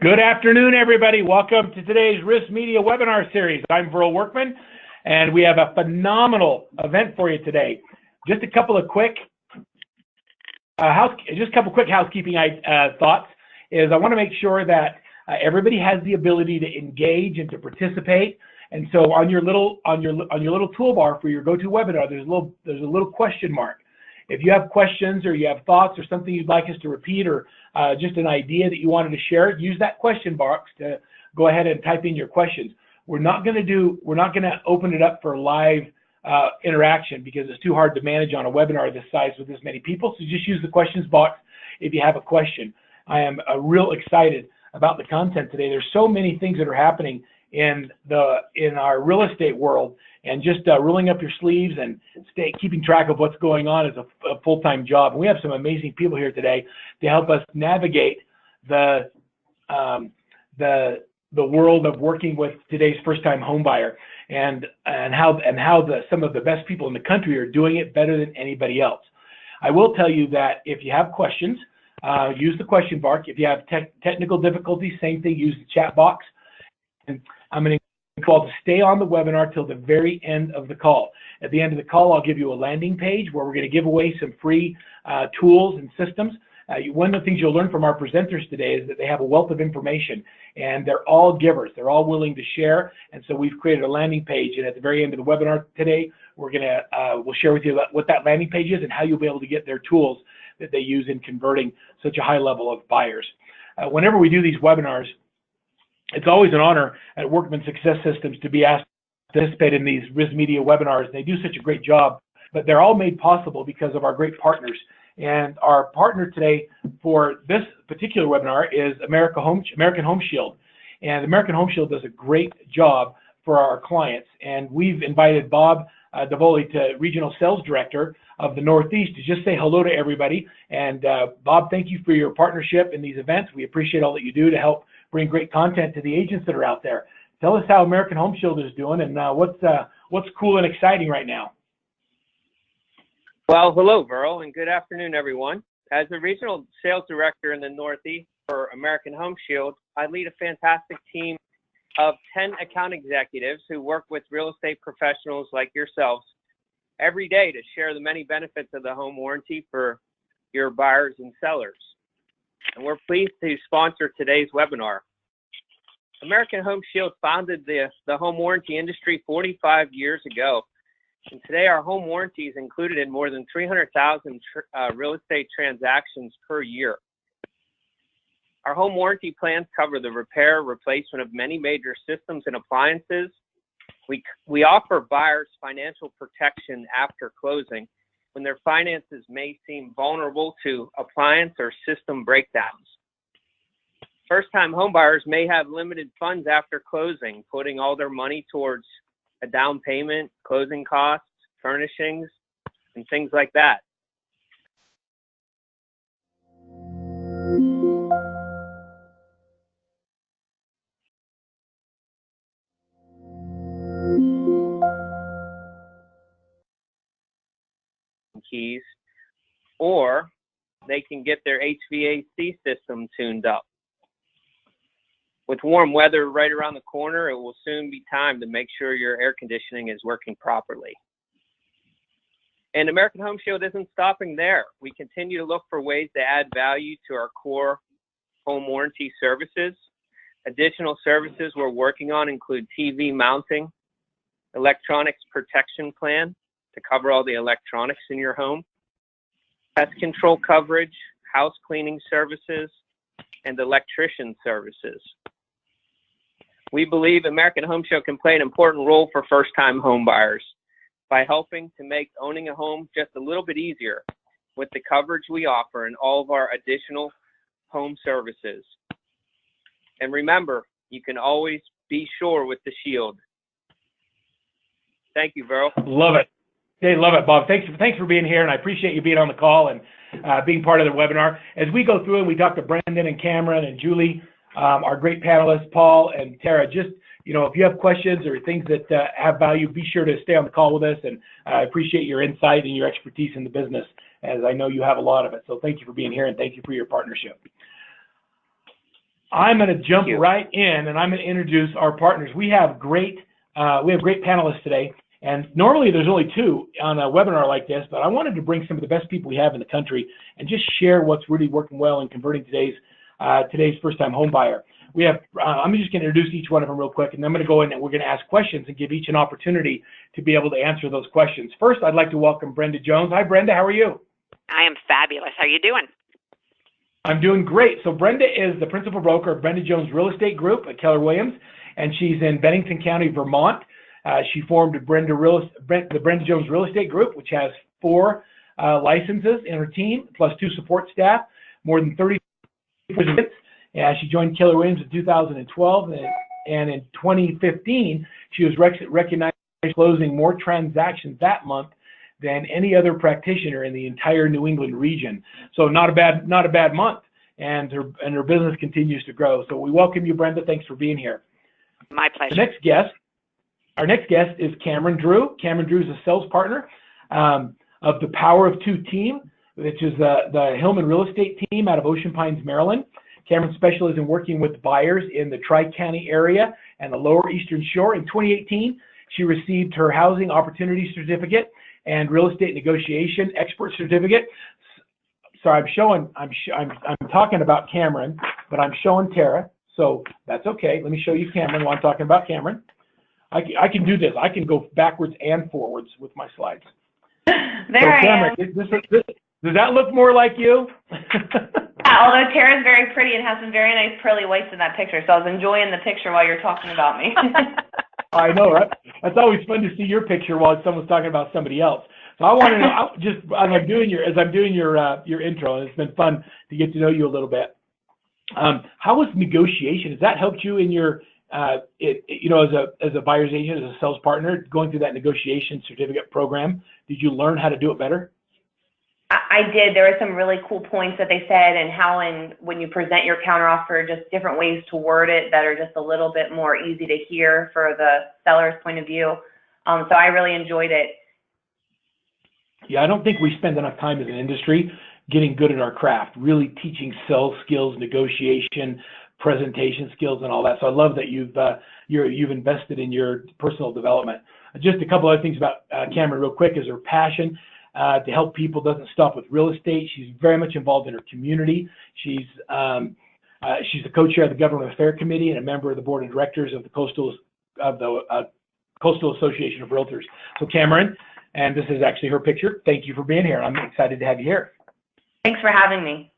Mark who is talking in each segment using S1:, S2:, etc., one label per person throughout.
S1: Good afternoon, everybody. Welcome to today's RISMedia webinar series. I'm Verl Workman, and we have a phenomenal event for you today. Just a couple of quick housekeeping thoughts. Is I want to make sure that everybody has the ability to engage and to participate. And so on your little toolbar for your GoToWebinar, there's a little question mark. If you have questions or you have thoughts or something you'd like us to repeat or just an idea that you wanted to share, use that question box to go ahead and type in your questions. We're not going to open it up for live interaction because it's too hard to manage on a webinar this size with this many people. So just use the questions box if you have a question. I am real excited about the content today. There's so many things that are happening in our real estate world, and just rolling up your sleeves and keeping track of what's going on is a full-time job. And we have some amazing people here today to help us navigate the world of working with today's first-time home buyer, and how some of the best people in the country are doing it better than anybody else. I will tell you that if you have questions, use the question box. If you have technical difficulties, same thing, use the chat box. And I'm going to call to stay on the webinar till the very end of the call. At the end of the call, I'll give you a landing page where we're going to give away some free tools and systems. One of the things you'll learn from our presenters today is that they have a wealth of information, and they're all givers. They're all willing to share, and so we've created a landing page. And at the very end of the webinar today, we'll share with you what that landing page is and how you'll be able to get their tools that they use in converting such a high level of buyers. Whenever we do these webinars, it's always an honor at Workman Success Systems to be asked to participate in these RISMedia webinars. They do such a great job, but they're all made possible because of our great partners. And our partner today for this particular webinar is American Home Shield. And American Home Shield does a great job for our clients. And we've invited Bob Davoli, Regional Sales Director of the Northeast, to just say hello to everybody. And Bob, thank you for your partnership in these events. We appreciate all that you do to help bring great content to the agents that are out there. Tell us how American Home Shield is doing, and what's cool and exciting right now.
S2: Well, hello, Verl, and good afternoon, everyone. As the Regional Sales Director in the Northeast for American Home Shield, I lead a fantastic team of 10 account executives who work with real estate professionals like yourselves every day to share the many benefits of the home warranty for your buyers and sellers. And we're pleased to sponsor today's webinar. American Home Shield founded the home warranty industry 45 years ago. And today our home warranty is included in more than 300,000 real estate transactions per year. Our home warranty plans cover the repair, replacement of many major systems and appliances. We offer buyers financial protection after closing when their finances may seem vulnerable to appliance or system breakdowns. First-time homebuyers may have limited funds after closing, putting all their money towards a down payment, closing costs, furnishings, and things like that. Keys, or they can get their HVAC system tuned up. With warm weather right around the corner, it will soon be time to make sure your air conditioning is working properly. And American Home Shield isn't stopping there. We continue to look for ways to add value to our core home warranty services. Additional services we're working on include TV mounting, electronics protection plan to cover all the electronics in your home, pest control coverage, house cleaning services, and electrician services. We believe American Home Shield can play an important role for first-time home buyers by helping to make owning a home just a little bit easier with the coverage we offer and all of our additional home services. And remember, you can always be sure with the Shield. Thank you, Verl.
S1: Love it. Hey, love it, Bob. Thanks for being here, and I appreciate you being on the call and being part of the webinar. As we go through and we talk to Brandon and Cameron and Julie, our great panelists, Paul and Tara, just, if you have questions or things that have value, be sure to stay on the call with us, and I appreciate your insight and your expertise in the business, as I know you have a lot of it. So thank you for being here, and thank you for your partnership. I'm going to jump right in, and I'm going to introduce our partners. We have great panelists today, and normally there's only two on a webinar like this, but I wanted to bring some of the best people we have in the country and just share what's really working well in converting today's first-time home buyer. We have, I'm just going to introduce each one of them real quick, and then I'm going to go in and we're going to ask questions and give each an opportunity to be able to answer those questions. First, I'd like to welcome Brenda Jones. Hi, Brenda. How are you?
S3: I am fabulous. How are you doing?
S1: I'm doing great. So Brenda is the principal broker of Brenda Jones Real Estate Group at Keller Williams, and she's in Bennington County, Vermont. She formed the Brenda Jones Real Estate Group, which has 4 licenses in her team, plus 2 support staff, more than 30 residents. She joined Keller Williams in 2012, and in 2015, she was recognized for closing more transactions that month than any other practitioner in the entire New England region. So not a bad month, and her business continues to grow. So we welcome you, Brenda. Thanks for being here.
S3: My pleasure.
S1: Our next guest is Cameron Drew. Cameron Drew is a sales partner of the Power of Two team, which is the Hillman Real Estate team out of Ocean Pines, Maryland. Cameron specializes in working with buyers in the Tri-County area and the Lower Eastern Shore. In 2018, she received her Housing Opportunity Certificate and Real Estate Negotiation Expert Certificate. Sorry, I'm talking about Cameron, but I'm showing Tara, so that's okay. Let me show you Cameron while I'm talking about Cameron. I can do this. I can go backwards and forwards with my slides.
S4: Cameron,
S1: does that look more like you?
S4: Although Tara's very pretty and has some very nice pearly whites in that picture, so I was enjoying the picture while you're talking about me.
S1: I know, right? That's always fun to see your picture while someone's talking about somebody else. So I want to know, as I'm doing your intro, and it's been fun to get to know you a little bit. How was negotiation? Has that helped you in your, as a buyer's agent, as a sales partner, going through that negotiation certificate program? Did you learn how to do it better?
S4: I did. There were some really cool points that they said, and when you present your counteroffer, just different ways to word it that are just a little bit more easy to hear for the seller's point of view. So I really enjoyed it.
S1: Yeah, I don't think we spend enough time as an industry getting good at our craft, really teaching sales skills, negotiation, presentation skills, and all that. So I love that you've invested in your personal development. Just a couple other things about Cameron real quick is her passion to help people doesn't stop with real estate. She's very much involved in her community. She's the co-chair of the Government Affairs Committee and a member of the board of directors of the Coastal Association of Realtors. So Cameron, and this is actually her picture. Thank you for being here. I'm excited to have you here.
S4: Thanks for having me.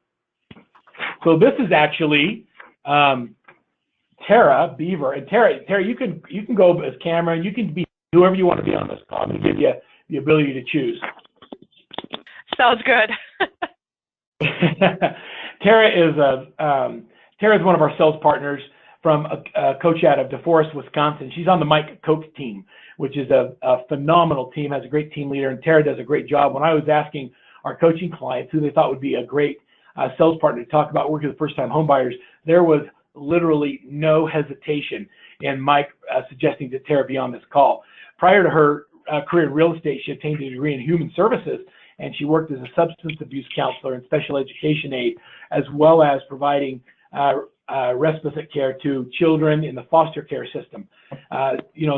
S1: So this is actually Tara Beaver, and Tara, you can go as Cameron. You can be whoever you want to be on this call. I'm going to give you the ability to choose.
S3: Sounds good.
S1: Tara is one of our sales partners from a coach out of DeForest, Wisconsin. She's on the Mike Koch team, which is a phenomenal team, has a great team leader, and Tara does a great job. When I was asking our coaching clients who they thought would be a great sales partner to talk about working with first-time home buyers, there was literally no hesitation in Mike suggesting that Tara be on this call. Prior to her career in real estate, she obtained a degree in human services, and she worked as a substance abuse counselor and special education aide, as well as providing respite care to children in the foster care system.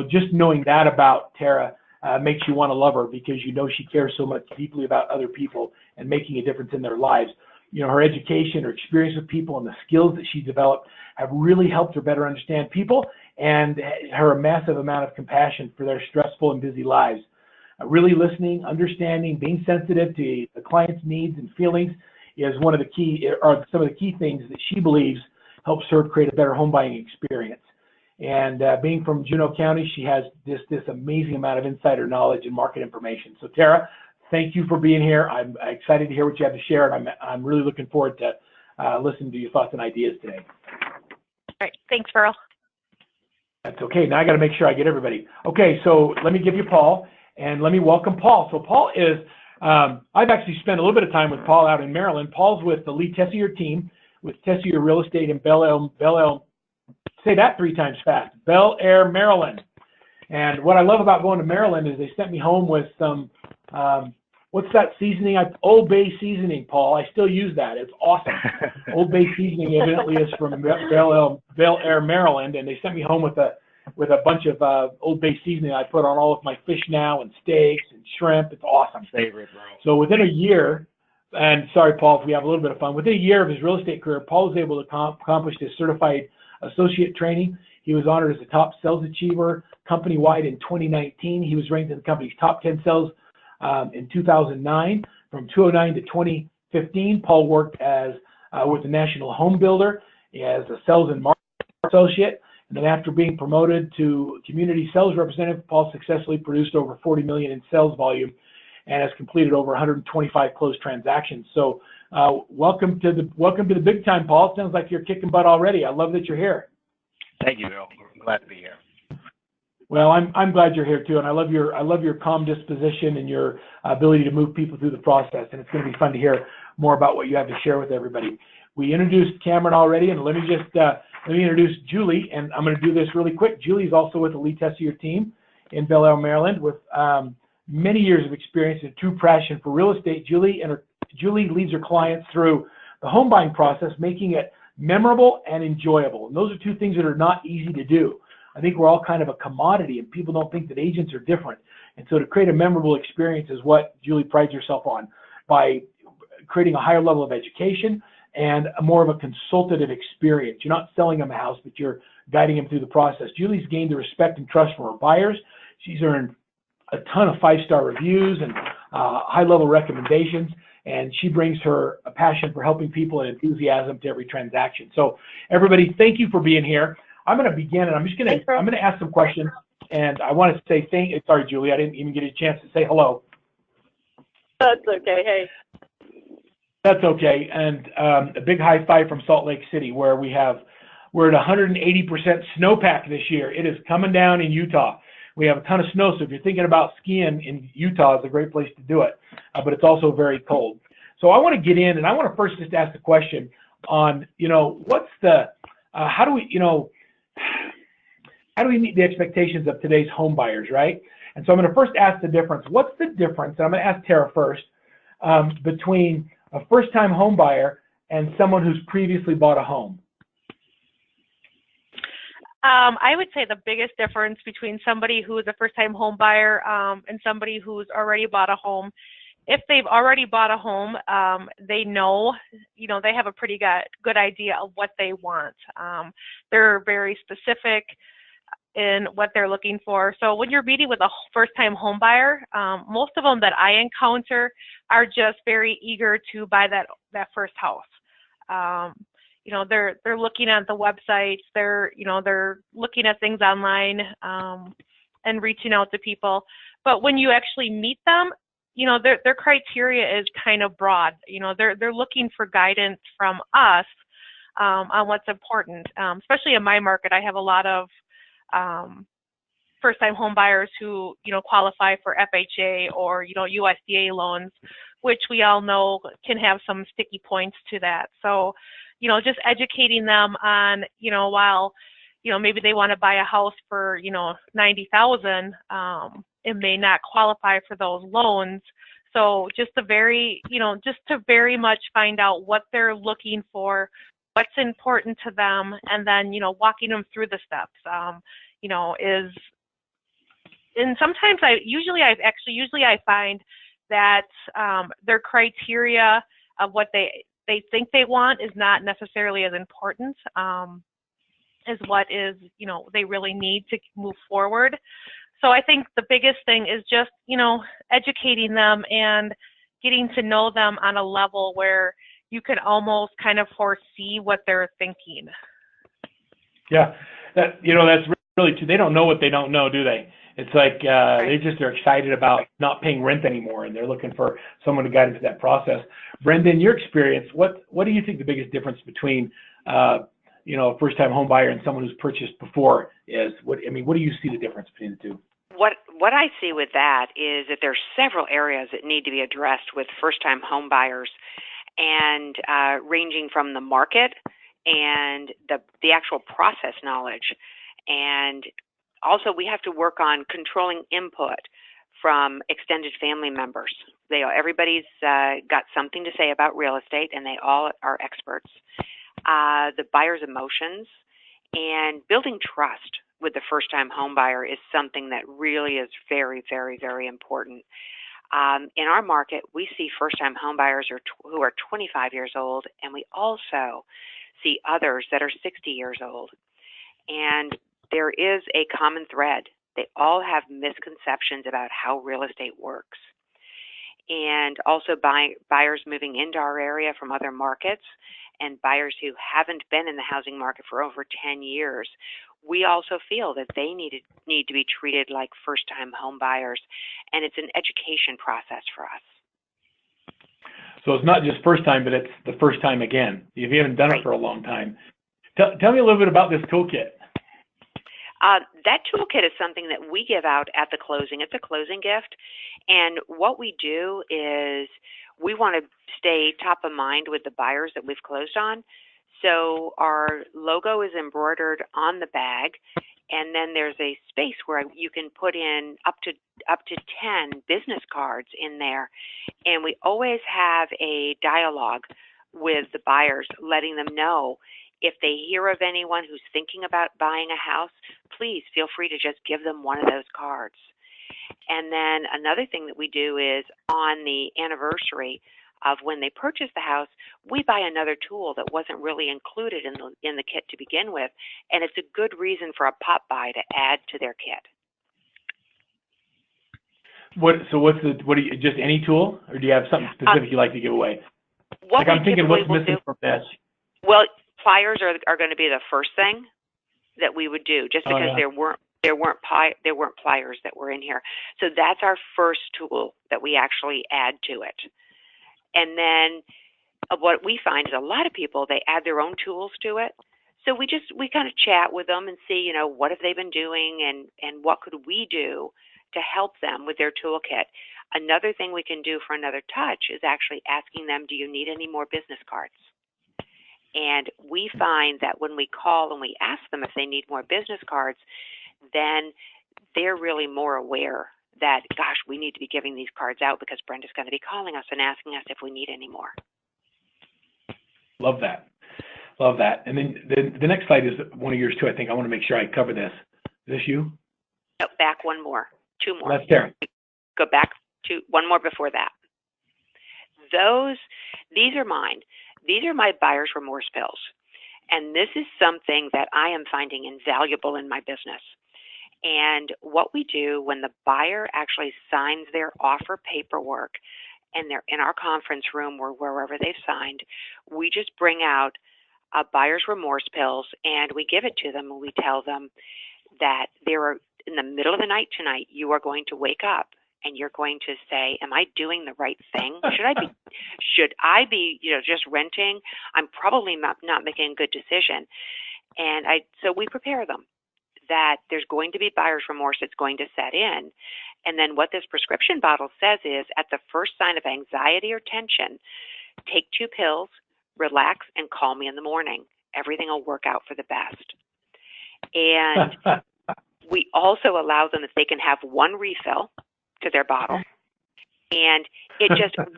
S1: Just knowing that about Tara makes you want to love her, because you know she cares so much deeply about other people and making a difference in their lives. Her education, her experience with people, and the skills that she developed have really helped her better understand people, and her massive amount of compassion for their stressful and busy lives. Really listening, understanding, being sensitive to the client's needs and feelings is some of the key things that she believes helps her create a better home buying experience. And being from Juneau County, she has this amazing amount of insider knowledge and market information. So Tara, thank you for being here. I'm excited to hear what you have to share, and I'm really looking forward to listening to your thoughts and ideas today.
S3: All right, thanks, Earl.
S1: That's okay. Now I got to make sure I get everybody. Okay, so let me give you Paul, and let me welcome Paul. So Paul is, I've actually spent a little bit of time with Paul out in Maryland. Paul's with the Lee Tessier team, with Tessier Real Estate in Bel Air, say that 3 times fast, Bel Air, Maryland. And what I love about going to Maryland is they sent me home with some what's that seasoning? Old Bay seasoning, Paul. I still use that. It's awesome. Old Bay seasoning evidently is from Bel Air, Maryland, and they sent me home with a bunch of Old Bay seasoning I put on all of my fish now and steaks and shrimp. It's awesome.
S5: Favorite, bro.
S1: So within a year, and sorry, Paul, if we have a little bit of fun, within a year of his real estate career, Paul was able to accomplish his certified associate training. He was honored as a top sales achiever company-wide in 2019. He was ranked in the company's top 10 sales in 2009. From 2009 to 2015, Paul worked as with the National Home Builder as a sales and marketing associate. And then after being promoted to community sales representative, Paul successfully produced over 40 million in sales volume and has completed over 125 closed transactions. So welcome to the big time, Paul. It sounds like you're kicking butt already. I love that you're here.
S5: Thank you, Bill. I'm glad to be here.
S1: Well, I'm glad you're here too, and I love your calm disposition and your ability to move people through the process. And it's going to be fun to hear more about what you have to share with everybody. We introduced Cameron already, and let me introduce Julie. And I'm going to do this really quick. Julie's also with the Lee Tessier team in Bel Air, Maryland, with many years of experience and true passion for real estate. Julie leads her clients through the home buying process, making it memorable and enjoyable. And those are two things that are not easy to do. I think we're all kind of a commodity, and people don't think that agents are different. And so to create a memorable experience is what Julie prides herself on, by creating a higher level of education and more of a consultative experience. You're not selling them a house, but you're guiding them through the process. Julie's gained the respect and trust from her buyers. She's earned a ton of 5-star reviews and high-level recommendations, and she brings her a passion for helping people and enthusiasm to every transaction. So everybody, thank you for being here. I'm going to begin, and I'm going to ask some questions, and I want to say sorry, Julie, I didn't even get a chance to say hello.
S6: That's okay. Hey.
S1: That's okay, and a big high five from Salt Lake City, where we're at 180% snowpack this year. It is coming down in Utah. We have a ton of snow, so if you're thinking about skiing in Utah, it's a great place to do it, but it's also very cold. So I want to get in, and I want to first just ask the question on, what's the, how do we meet the expectations of today's home buyers, right? And so I'm going to first ask the difference. What's the difference, and I'm going to ask Tara first, between a first-time home buyer and someone who's previously bought a home?
S3: I would say the biggest difference between somebody who is a first-time home buyer and somebody who's already bought a home, if they've already bought a home, they know, they have a pretty good idea of what they want. They're very specific in what they're looking for. So when you're meeting with a first-time home buyer, most of them that I encounter are just very eager to buy that first house. They're looking at the websites, they're looking at things online and reaching out to people. But when you actually meet them, their criteria is kind of broad. They're looking for guidance from us on what's important. Especially in my market, I have a lot of first-time home buyers who, qualify for FHA or, USDA loans, which we all know can have some sticky points to that. So, just educating them on, while, maybe they want to buy a house for, $90,000, it may not qualify for those loans. So just to very much find out what they're looking for, what's important to them, and then, walking them through the steps, and sometimes I find that their criteria of what they think they want is not necessarily as important as what is, they really need to move forward. So I think the biggest thing is just, educating them and getting to know them on a level where you can almost kind of foresee what they're thinking.
S1: Yeah, that's really true. They don't know what they don't know, do they? It's like they're excited about not paying rent anymore, and they're looking for someone to guide them through that process. Brendan, your experience, what do you think the biggest difference between a first-time home buyer and someone who's purchased before is? What do you see the difference between the two?
S7: What I see with that is that there's several areas that need to be addressed with first-time home buyers, and ranging from the market and the actual process knowledge. And also we have to work on controlling input from extended family members. Everybody's got something to say about real estate, and they all are experts. The buyer's emotions and building trust with the first-time home buyer is something that really is very, very, very important. In our market, we see first-time home buyers who are 25 years old, and we also see others that are 60 years old. And there is a common thread. They all have misconceptions about how real estate works. And also buyers moving into our area from other markets and buyers who haven't been in the housing market for over 10 years. We also feel that they need to be treated like first-time home buyers, and it's an education process for us.
S1: So it's not just first time, but it's the first time again. If you haven't done it for a long time. Tell me a little bit about this toolkit.
S7: That toolkit is something that we give out at the closing. It's a closing gift. And what we do is we want to stay top of mind with the buyers that we've closed on. So our logo is embroidered on the bag, and then there's a space where you can put in up to 10 business cards in there. And we always have a dialogue with the buyers, letting them know if they hear of anyone who's thinking about buying a house, please feel free to just give them one of those cards. And then another thing that we do is on the anniversary of when they purchase the house, we buy another tool that wasn't really included in the kit to begin with, and it's a good reason for a pop buy to add to their kit.
S1: Just any tool, or do you have something specific you like to give away? Like I'm thinking, what's missing from this?
S7: Well, pliers are going to be the first thing that we would do, just because there weren't pliers that were in here. So that's our first tool that we actually add to it. And then what we find is a lot of people, they add their own tools to it. So we kind of chat with them and see, what have they been doing and what could we do to help them with their toolkit. Another thing we can do for another touch is actually asking them, do you need any more business cards? And we find that when we call and we ask them if they need more business cards, then they're really more aware that, gosh, we need to be giving these cards out because Brenda's going to be calling us and asking us if we need any more.
S1: Love that. Love that. And then the next slide is one of yours too. I think I want to make sure I cover this. Is this you?
S7: No, back one more. Two more.
S1: That's Taryn.
S7: Go back to one more before that. These are mine. These are my buyer's remorse pills. And this is something that I am finding invaluable in my business. And what we do when the buyer actually signs their offer paperwork and they're in our conference room or wherever they've signed, we just bring out a buyer's remorse pills and we give it to them and we tell them that in the middle of the night tonight, you are going to wake up and you're going to say, am I doing the right thing? Should I be just renting? I'm probably not making a good decision. And so we prepare them that there's going to be buyer's remorse that's going to set in. And then what this prescription bottle says is, at the first sign of anxiety or tension, take 2 pills, relax, and call me in the morning. Everything will work out for the best. And we also allow them, if they can have 1 refill to their bottle. And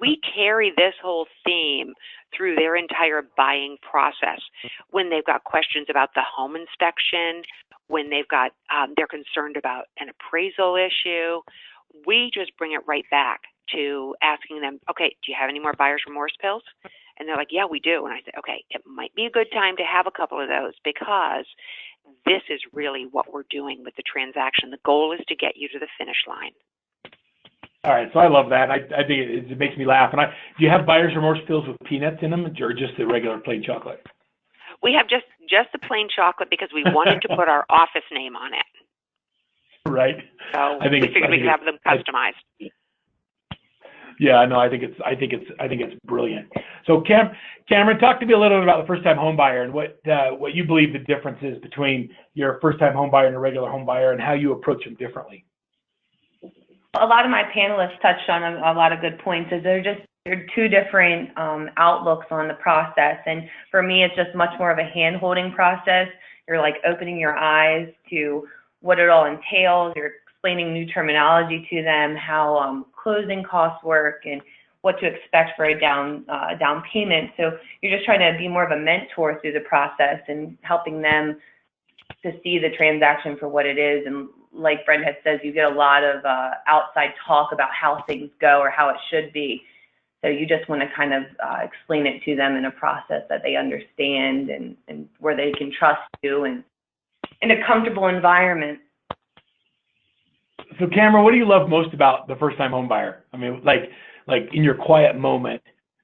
S7: we carry this whole theme through their entire buying process. When they've got questions about the home inspection, when they're concerned about an appraisal issue, we just bring it right back to asking them, okay, do you have any more buyer's remorse pills? And they're like, yeah, we do. And I say, okay, it might be a good time to have a couple of those because this is really what we're doing with the transaction. The goal is to get you to the finish line.
S1: All right, so I love that. I think it makes me laugh. And do you have buyer's remorse pills with peanuts in them, or just the regular plain chocolate?
S7: We have just the plain chocolate because we wanted to put our office name on it.
S1: Right.
S7: So we figured we could have them customized.
S1: Yeah, no, I think it's brilliant. So Cameron, talk to me a little bit about the first-time home buyer and what you believe the difference is between your first-time home buyer and a regular home buyer, and how you approach them differently.
S4: A lot of my panelists touched on a lot of good points. They're 2 different outlooks on the process, and for me, it's just much more of a hand-holding process. You're like opening your eyes to what it all entails. You're explaining new terminology to them, how closing costs work, and what to expect for a down payment. So you're just trying to be more of a mentor through the process and helping them to see the transaction for what it is. And like Brent had says, you get a lot of outside talk about how things go or how it should be. So you just want to kind of explain it to them in a process that they understand and where they can trust you and in a comfortable environment.
S1: So Cameron, what do you love most about the first-time home buyer? I mean, like in your quiet moment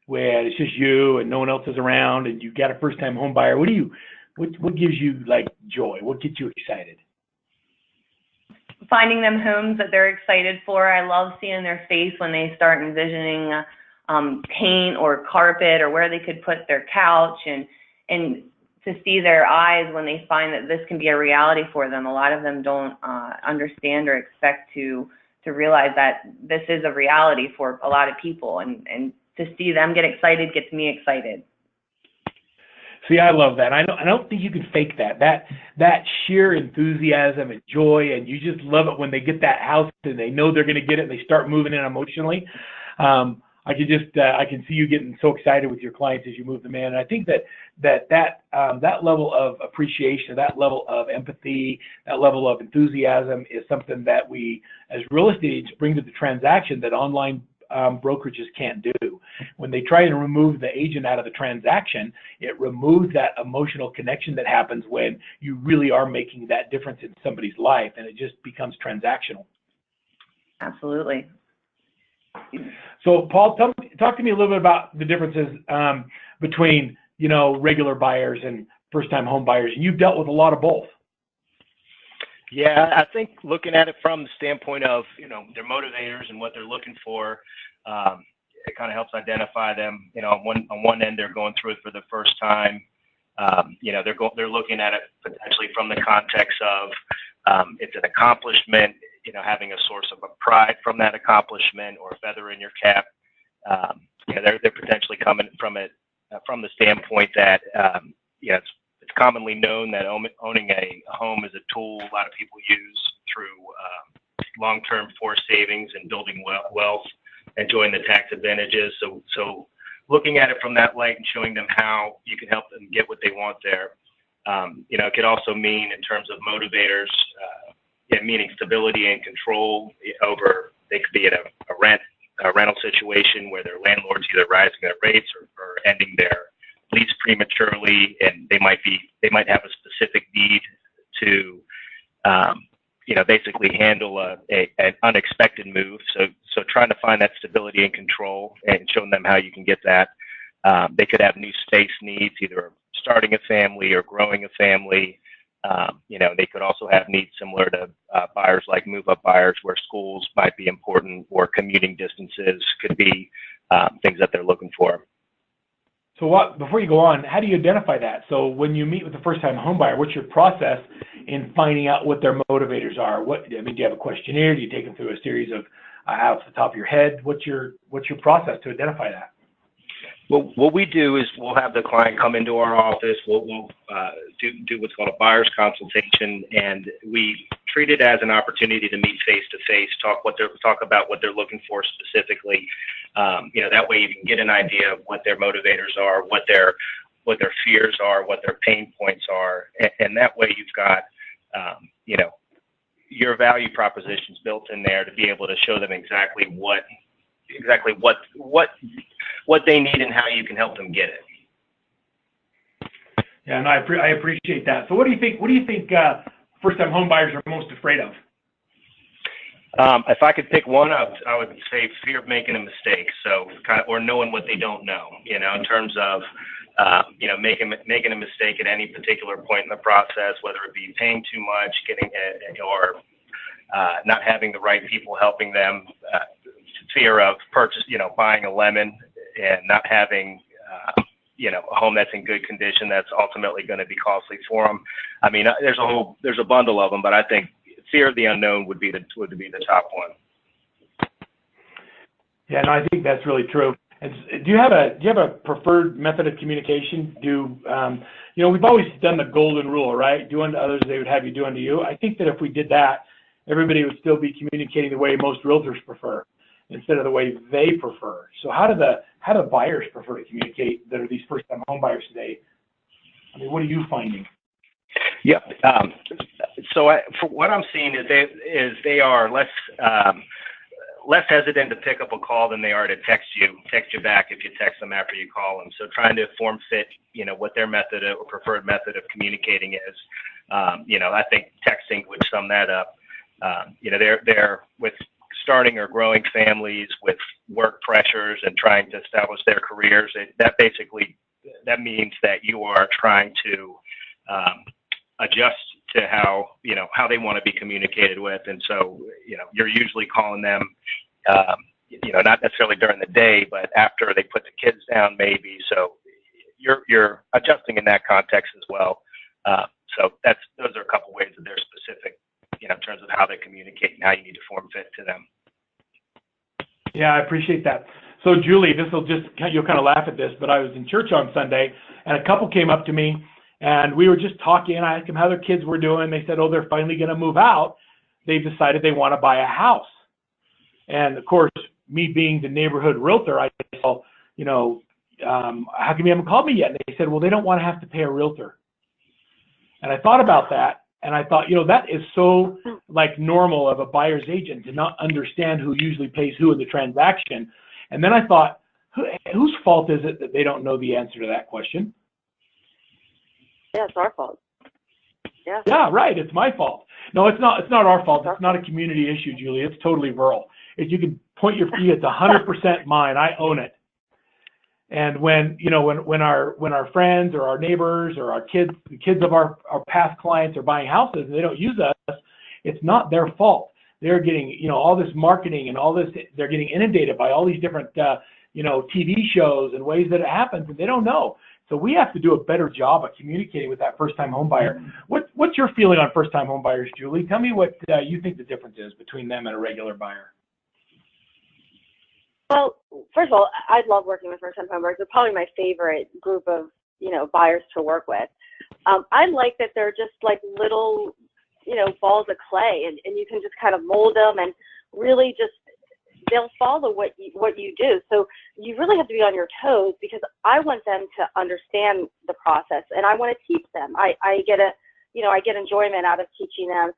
S1: where it's just you and no one else is around and you got a first-time home buyer, what gives you like joy? What gets you excited?
S4: Finding them homes that they're excited for. I love seeing their face when they start envisioning paint or carpet or where they could put their couch, and to see their eyes when they find that this can be a reality for them. A lot of them don't understand or expect to realize that this is a reality for a lot of people, and to see them get excited gets me excited.
S1: See, I love that. I don't think you can fake that. That sheer enthusiasm and joy, and you just love it when they get that house and they know they're going to get it and they start moving in emotionally. I can see you getting so excited with your clients as you move them in. And I think that level of appreciation, that level of empathy, that level of enthusiasm is something that we, as real estate agents, bring to the transaction that online brokerages can't do. When they try to remove the agent out of the transaction, it removes that emotional connection that happens when you really are making that difference in somebody's life, and it just becomes transactional.
S4: Absolutely.
S1: So, Paul, talk to me a little bit about the differences between, regular buyers and first-time home buyers. And you've dealt with a lot of both.
S5: Yeah, I think looking at it from the standpoint of, their motivators and what they're looking for, it kind of helps identify them. On one end, they're going through it for the first time. They're looking at it potentially from the context of it's an accomplishment, having a source of pride from that accomplishment or a feather in your cap. They're potentially coming from it from the standpoint that it's commonly known that owning a home is a tool a lot of people use through long-term forced savings and building wealth, enjoying the tax advantages. So looking at it from that light and showing them how you can help them get what they want there. It could also mean in terms of motivators, meaning stability and control over, they could be in a rental situation where their landlord's either raising their rates or ending their lease prematurely, and they might have a specific need to basically handle an unexpected move. So trying to find that stability and control and showing them how you can get that. They could have new space needs, either starting a family or growing a family. They could also have needs similar to buyers like move-up buyers, where schools might be important or commuting distances could be things that they're looking for.
S1: So before you go on, how do you identify that? So when you meet with a first-time home buyer, what's your process in finding out what their motivators are? Do you have a questionnaire? Do you take them through a series of off the top of your head? What's your process to identify that?
S5: Well, what we do is we'll have the client come into our office. We'll do what's called a buyer's consultation, and we treat it as an opportunity to meet face to face, talk about what they're looking for specifically. That way you can get an idea of what their motivators are, what their fears are, what their pain points are, and that way you've got your value propositions built in there to be able to show them exactly what they need and how you can help them get it.
S1: Yeah, and I appreciate that. So what do you think first-time home buyers are most afraid of?
S5: If I could pick one, I would say fear of making a mistake. So or knowing what they don't know, in terms of, making a mistake at any particular point in the process, whether it be paying too much, or not having the right people helping them, fear of buying a lemon and not having, a home that's in good condition that's ultimately going to be costly for them. I mean, there's a bundle of them, but I think fear of the unknown would be the top one.
S1: Yeah, no, I think that's really true. And do you have a preferred method of communication? We've always done the golden rule, right? Do unto others they would have you do unto you. I think that if we did that, everybody would still be communicating the way most realtors prefer instead of the way they prefer. So how do buyers prefer to communicate that are these first-time home buyers today? I mean, what are you finding?
S5: Yep. So for what I'm seeing is they are less hesitant to pick up a call than they are to text you back if you text them after you call them. So trying to form fit, what their method or preferred method of communicating is. I think texting would sum that up. They're with starting or growing families with work pressures and trying to establish their careers. That means that you are trying to adjust to how they want to be communicated with. And so, you're usually calling them, not necessarily during the day, but after they put the kids down maybe. So you're adjusting in that context as well. So those are a couple ways that they're specific, in terms of how they communicate and how you need to form fit to them.
S1: Yeah, I appreciate that. So Julie, you'll kind of laugh at this, but I was in church on Sunday and a couple came up to me and we were just talking. I asked them how their kids were doing. They said, they're finally going to move out. They've decided they want to buy a house. And of course, me being the neighborhood realtor, I said, how come you haven't called me yet? And they said, they don't want to have to pay a realtor. And I thought about that. And I thought, that is so like normal of a buyer's agent to not understand who usually pays who in the transaction. And then I thought, whose fault is it that they don't know the answer to that question?
S6: Yeah, it's our fault. Yeah.
S1: Yeah, right. It's my fault. No, it's not. It's not our fault. It's not a community issue, Julie. It's totally rural. If you can point your feet, it's 100% mine. I own it. And when our friends or our neighbors or our kids, the kids of our past clients are buying houses and they don't use us, it's not their fault. They're getting, all this marketing and all this, they're getting inundated by all these different, TV shows and ways that it happens and they don't know. So we have to do a better job of communicating with that first-time home buyer. What's your feeling on first-time home buyers, Julie? Tell me what you think the difference is between them and a regular buyer.
S6: Well, first of all, I love working with first-time home buyers. They're probably my favorite group of, buyers to work with. I like that they're just like little, balls of clay, and you can just kind of mold them and really just, they'll follow what you do. So you really have to be on your toes because I want them to understand the process and I want to teach them. I get enjoyment out of teaching them.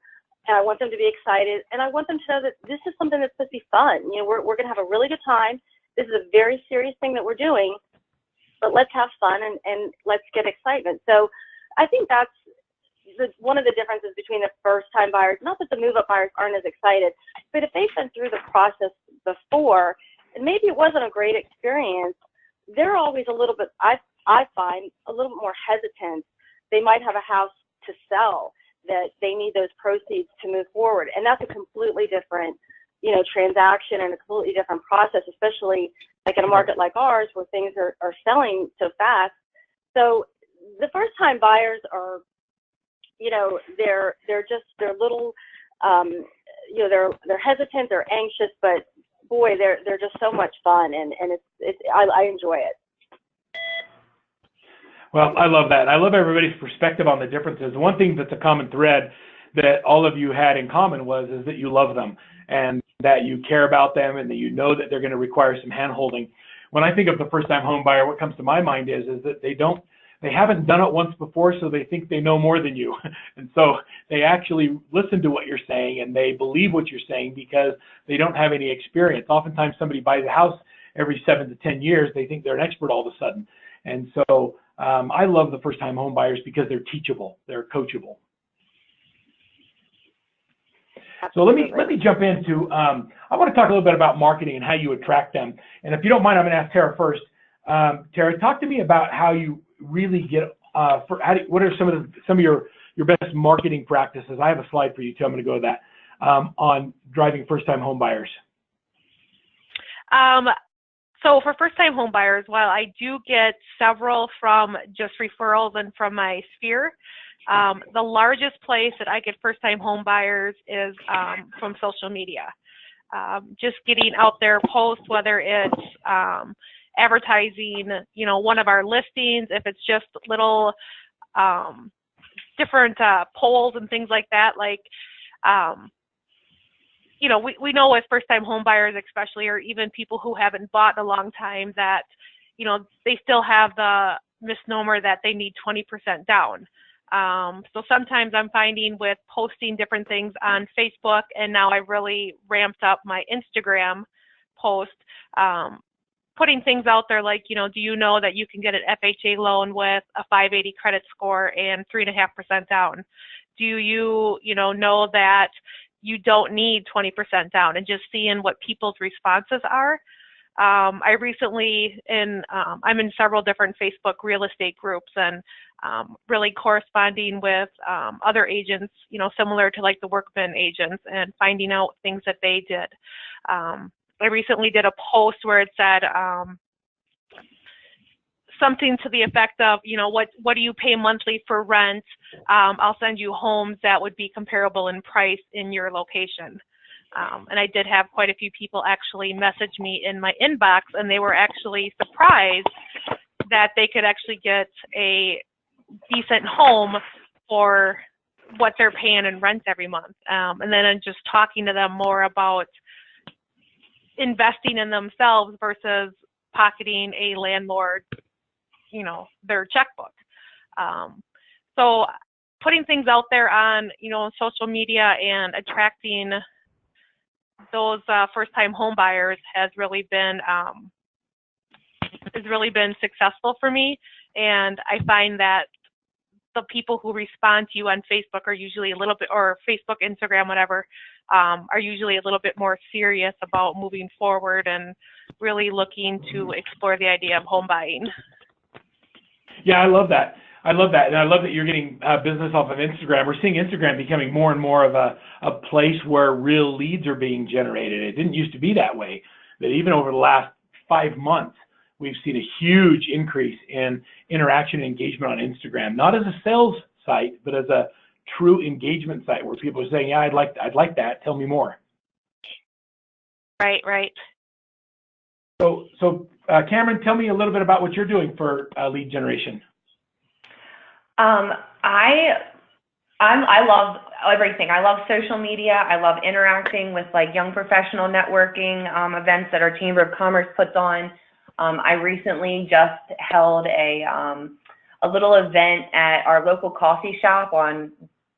S6: And I want them to be excited, and I want them to know that this is something that's supposed to be fun. We're going to have a really good time. This is a very serious thing that we're doing, but let's have fun and let's get excitement. So I think that's one of the differences between the first-time buyers. Not that the move-up buyers aren't as excited, but if they've been through the process before, and maybe it wasn't a great experience, they're always a little bit, I find, a little bit more hesitant. They might have a house to sell that they need those proceeds to move forward. And that's a completely different, transaction and a completely different process, especially like in a market like ours where things are selling so fast. So the first time buyers are, they're little, they're hesitant, they're anxious, but boy, they're just so much fun and I enjoy it.
S1: Well, I love that. I love everybody's perspective on the differences. One thing that's a common thread that all of you had in common is that you love them and that you care about them and that you know that they're going to require some hand-holding. When I think of the first-time home buyer, what comes to my mind is that they haven't done it once before, so they think they know more than you. And so they actually listen to what you're saying and they believe what you're saying because they don't have any experience. Oftentimes somebody buys a house every 7 to 10 years, they think they're an expert all of a sudden. And so I love the first-time home buyers because they're teachable, they're coachable. So let me jump into, I want to talk a little bit about marketing and how you attract them. And if you don't mind, I'm going to ask Tara first. Tara, talk to me about how you really get, what are some of your best marketing practices? I have a slide for you too, I'm going to go to that, on driving first-time home buyers.
S3: So for first-time home buyers, while I do get several from just referrals and from my sphere, the largest place that I get first-time home buyers is from social media. Just getting out there posts, whether it's advertising, one of our listings, if it's just little different polls and things like that, like you know, we know with first-time home buyers especially, or even people who haven't bought in a long time, that, you know, they still have the misnomer that they need 20% down. So sometimes I'm finding with posting different things on Facebook, and now I've really ramped up my Instagram post, putting things out there like, you know, do you know that you can get an FHA loan with a 580 credit score and 3.5% down? Do you, know that you don't need 20% down, and just seeing what people's responses are. I recently, I'm in several different Facebook real estate groups, and really corresponding with other agents, similar to like the Workman agents, and finding out things that they did. I recently did a post where it said something to the effect of, what do you pay monthly for rent? I'll send you homes that would be comparable in price in your location. And I did have quite a few people actually message me in my inbox, and they were actually surprised that they could actually get a decent home for what they're paying in rent every month. And then I'm just talking to them more about investing in themselves versus pocketing a landlord, their checkbook. So putting things out there on, social media and attracting those first-time home buyers has really been successful for me. And I find that the people who respond to you on Facebook are usually a little bit, or Facebook, Instagram, whatever, are usually a little bit more serious about moving forward and really looking to explore the idea of home buying.
S1: Yeah, I love that. And I love that you're getting business off of Instagram. We're seeing Instagram becoming more and more of a place where real leads are being generated. It didn't used to be that way, but even over the last 5 months, we've seen a huge increase in interaction and engagement on Instagram, not as a sales site, but as a true engagement site where people are saying, yeah, I'd like that. Tell me more.
S3: Right.
S1: So Cameron, tell me a little bit about what you're doing for lead generation.
S4: I love everything. I love social media. I love interacting with like young professional networking events that our Chamber of Commerce puts on. I recently just held a little event at our local coffee shop on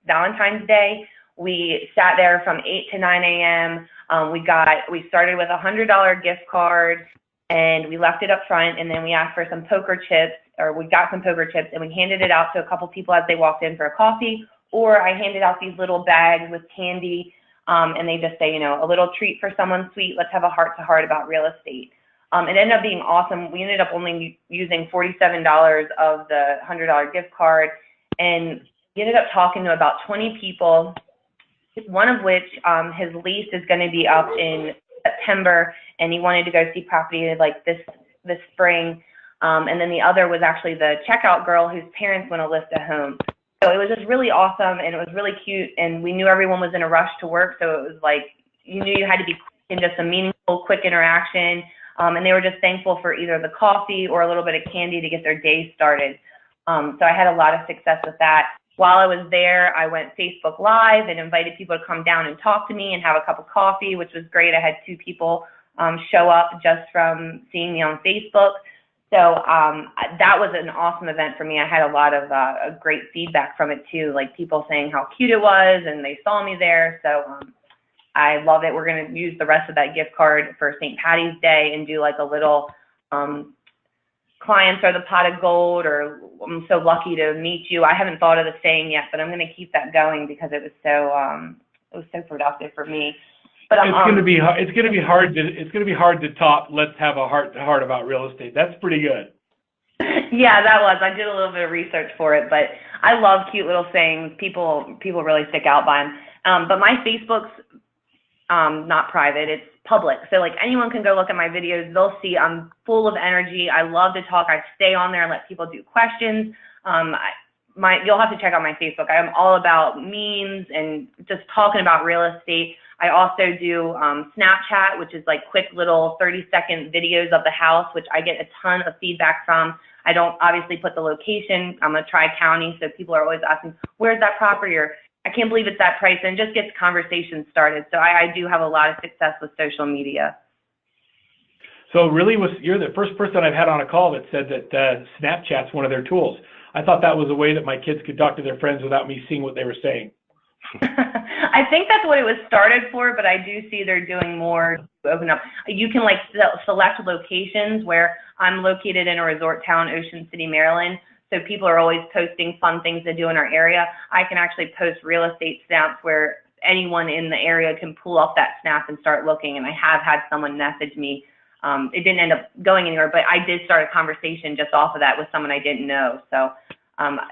S4: Valentine's Day. We sat there from 8 to 9 a.m. We started with a $100 gift card, and we left it up front, and then we asked for some poker chips, or we got some poker chips, and we handed it out to a couple people as they walked in for a coffee, or I handed out these little bags with candy, and they just say, a little treat for someone sweet. Let's have a heart-to-heart about real estate. It ended up being awesome. We ended up only using $47 of the $100 gift card, and we ended up talking to about 20 people, one of which his lease is going to be up in September, and he wanted to go see property like this spring. And then the other was actually the checkout girl whose parents want to list a home. So it was just really awesome, and it was really cute, and we knew everyone was in a rush to work, so it was like you knew you had to be in just a meaningful, quick interaction. And they were just thankful for either the coffee or a little bit of candy to get their day started. So I had a lot of success with that. While I was there, I went Facebook Live and invited people to come down and talk to me and have a cup of coffee, which was great. I had 2 people show up just from seeing me on Facebook. So that was an awesome event for me. I had a lot of great feedback from it too, like people saying how cute it was and they saw me there. So I love it. We're going to use the rest of that gift card for St. Patty's Day and do like a little clients are the pot of gold, or I'm so lucky to meet you. I haven't thought of the saying yet, but I'm going to keep that going because it was so productive for me. But
S1: it's going to be hard to top. Let's have a heart-to-heart about real estate. That's pretty good.
S4: Yeah, that was. I did a little bit of research for it, but I love cute little sayings. People really stick out by them. But my Facebook's not private, it's public. So like anyone can go look at my videos. They'll see I'm full of energy. I love to talk. I stay on there and let people do questions. You'll have to check out my Facebook. I'm all about memes and just talking about real estate. I also do Snapchat, which is like quick little 30-second videos of the house, which I get a ton of feedback from. I don't obviously put the location. I'm a tri-county, so people are always asking, where's that property? Or I can't believe it's that price, and just gets conversations started. So I do have a lot of success with social media.
S1: So really, you're the first person I've had on a call that said that Snapchat's one of their tools. I thought that was a way that my kids could talk to their friends without me seeing what they were saying.
S4: I think that's what it was started for, but I do see they're doing more to open up. You can like select locations. Where I'm located in a resort town, Ocean City, Maryland. So people are always posting fun things to do in our area. I can actually post real estate snaps where anyone in the area can pull off that snap and start looking. And I have had someone message me. It didn't end up going anywhere, but I did start a conversation just off of that with someone I didn't know. So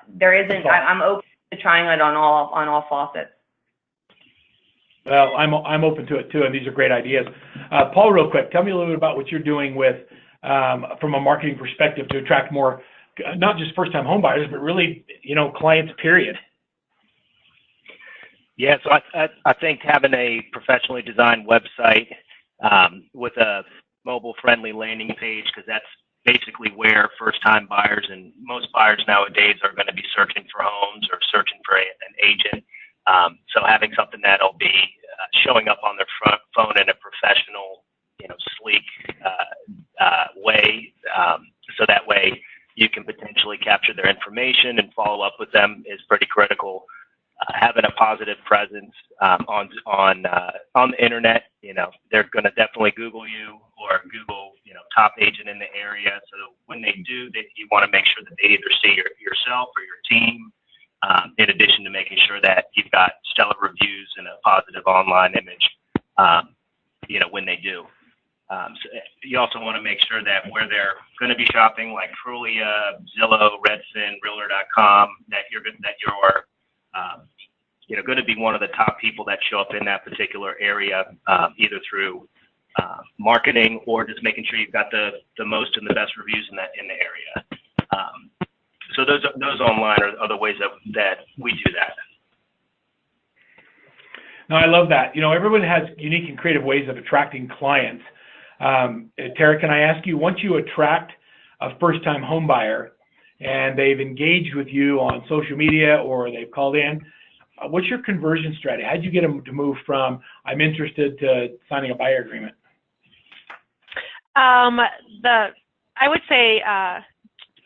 S4: there isn't. I'm open to trying it on all faucets.
S1: Well, I'm open to it too, and these are great ideas. Paul, real quick, tell me a little bit about what you're doing with from a marketing perspective to attract more, not just first-time home buyers, but really, clients, period.
S5: Yeah, so I think having a professionally designed website with a mobile-friendly landing page, because that's basically where first-time buyers and most buyers nowadays are going to be searching for homes or searching for an agent. So having something that'll be showing up on their phone in a professional, sleek way, so that way you can potentially capture their information and follow up with them is pretty critical. Having a positive presence on the internet, they're going to definitely Google you or Google, top agent in the area. So when they do, you want to make sure that they either see yourself or your team, in addition to making sure that you've got stellar reviews and a positive online image, when they do. So you also want to make sure that where they're going to be shopping, like Trulia, Zillow, Redfin, Realtor.com, that you're going to be one of the top people that show up in that particular area, either through marketing or just making sure you've got the most and the best reviews in the area. So those online are the ways that we do that.
S1: No, I love that. Everyone has unique and creative ways of attracting clients. Tara, can I ask you, once you attract a first-time home buyer and they've engaged with you on social media or they've called in, what's your conversion strategy? How did you get them to move from I'm interested to signing a buyer agreement?
S3: I would say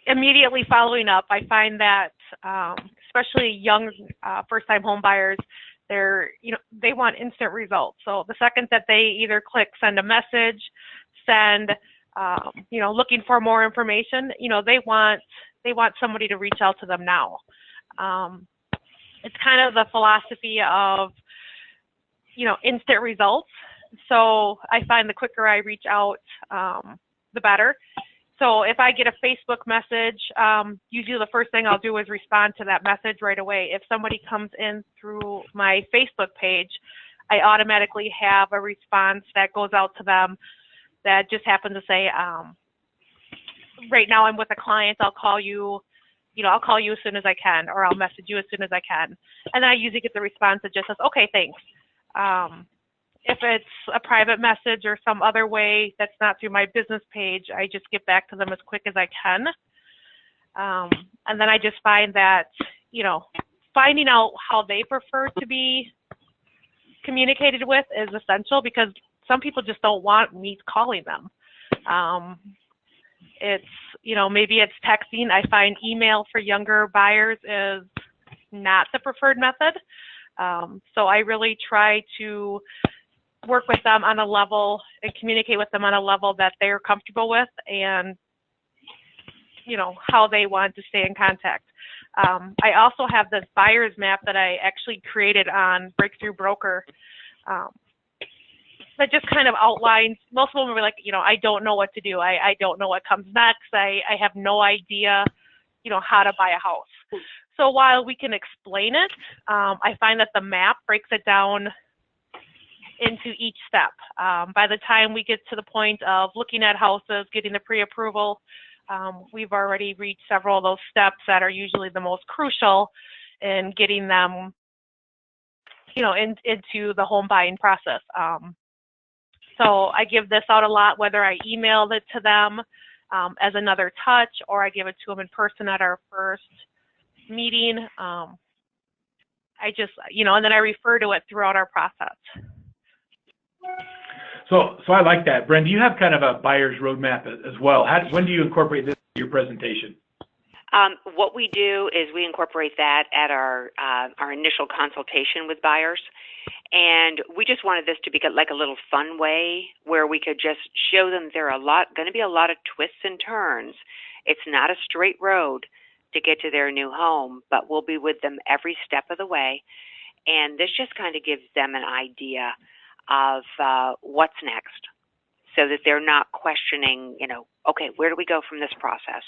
S3: immediately following up, I find that especially young first-time home buyers, they want instant results. So the second that they either click send a message, looking for more information, they want somebody to reach out to them now. It's kind of the philosophy of, instant results. So I find the quicker I reach out, the better. So if I get a Facebook message, usually the first thing I'll do is respond to that message right away. If somebody comes in through my Facebook page, I automatically have a response that goes out to them that just happens to say, right now I'm with a client, I'll call you as soon as I can, or I'll message you as soon as I can. And I usually get the response that just says, okay, thanks. If it's a private message or some other way that's not through my business page, I just get back to them as quick as I can. And then I just find that, finding out how they prefer to be communicated with is essential, because some people just don't want me calling them. It's, maybe it's texting. I find email for younger buyers is not the preferred method. So I really try to work with them on a level and communicate with them on a level that they're comfortable with, and how they want to stay in contact. I also have this buyer's map that I actually created on Breakthrough Broker that just kind of outlines. Most of them were like, I don't know what to do. I don't know what comes next. I have no idea, how to buy a house. So while we can explain it, I find that the map breaks it down into each step. By the time we get to the point of looking at houses, getting the pre-approval, we've already reached several of those steps that are usually the most crucial in getting them, into the home buying process. So I give this out a lot, whether I email it to them as another touch, or I give it to them in person at our first meeting. I just, and then I refer to it throughout our process.
S1: So I like that. Brenda, you have kind of a buyer's roadmap as well. When do you incorporate this in your presentation?
S7: What we do is we incorporate that at our initial consultation with buyers. And we just wanted this to be like a little fun way where we could just show them there are going to be a lot of twists and turns. It's not a straight road to get to their new home, but we'll be with them every step of the way. And this just kind of gives them an idea of what's next so that they're not questioning, okay, where do we go from this process?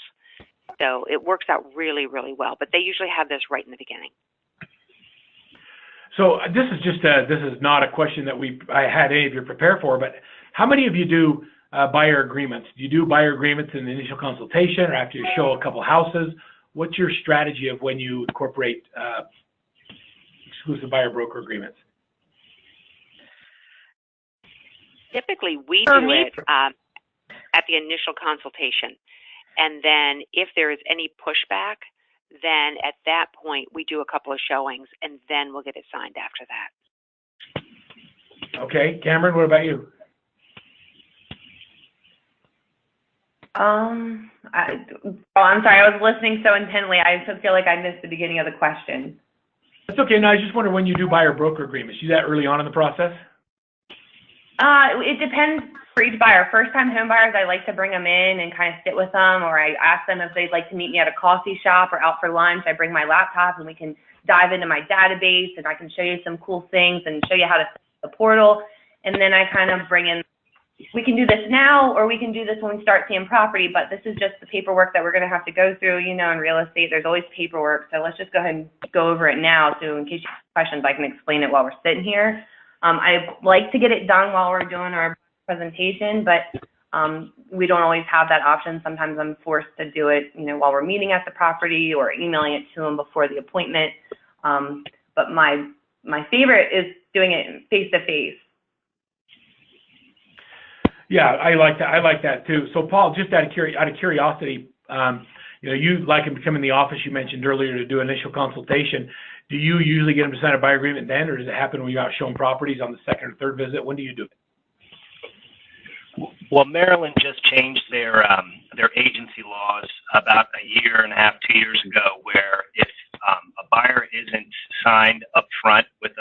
S7: So it works out really, really well. But they usually have this right in the beginning.
S1: So this is not a question that I had any of you prepare for, but how many of you do buyer agreements? Do you do buyer agreements in the initial consultation or after you show a couple houses? What's your strategy of when you incorporate exclusive buyer broker agreements?
S7: Typically, we do it at the initial consultation. And then if there is any pushback, then at that point, we do a couple of showings, and then we'll get it signed after that.
S1: Okay. Cameron, what about you?
S4: I'm sorry. I was listening so intently. I feel like I missed the beginning of the question.
S1: That's okay. No, I just wonder when you do buyer broker agreements. You do that early on in the process?
S4: It depends for each buyer. First-time home buyers, I like to bring them in and kind of sit with them, or I ask them if they'd like to meet me at a coffee shop or out for lunch. I bring my laptop and we can dive into my database and I can show you some cool things and show you how to set the portal. And then I kind of bring in, we can do this now or we can do this when we start seeing property, but this is just the paperwork that we're going to have to go through. In real estate, there's always paperwork. So let's just go ahead and go over it now. So in case you have questions, I can explain it while we're sitting here. I like to get it done while we're doing our presentation, but we don't always have that option. Sometimes I'm forced to do it, while we're meeting at the property or emailing it to them before the appointment. But my favorite is doing it face to face.
S1: Yeah, I like that too. So Paul, just out of curiosity, you like him to come in the office you mentioned earlier to do initial consultation. Do you usually get them to sign a buyer agreement then, or does it happen when you're out showing properties on the second or third visit? When do you do it?
S5: Well, Maryland just changed their agency laws about a year and a half, 2 years ago, where if a buyer isn't signed up front with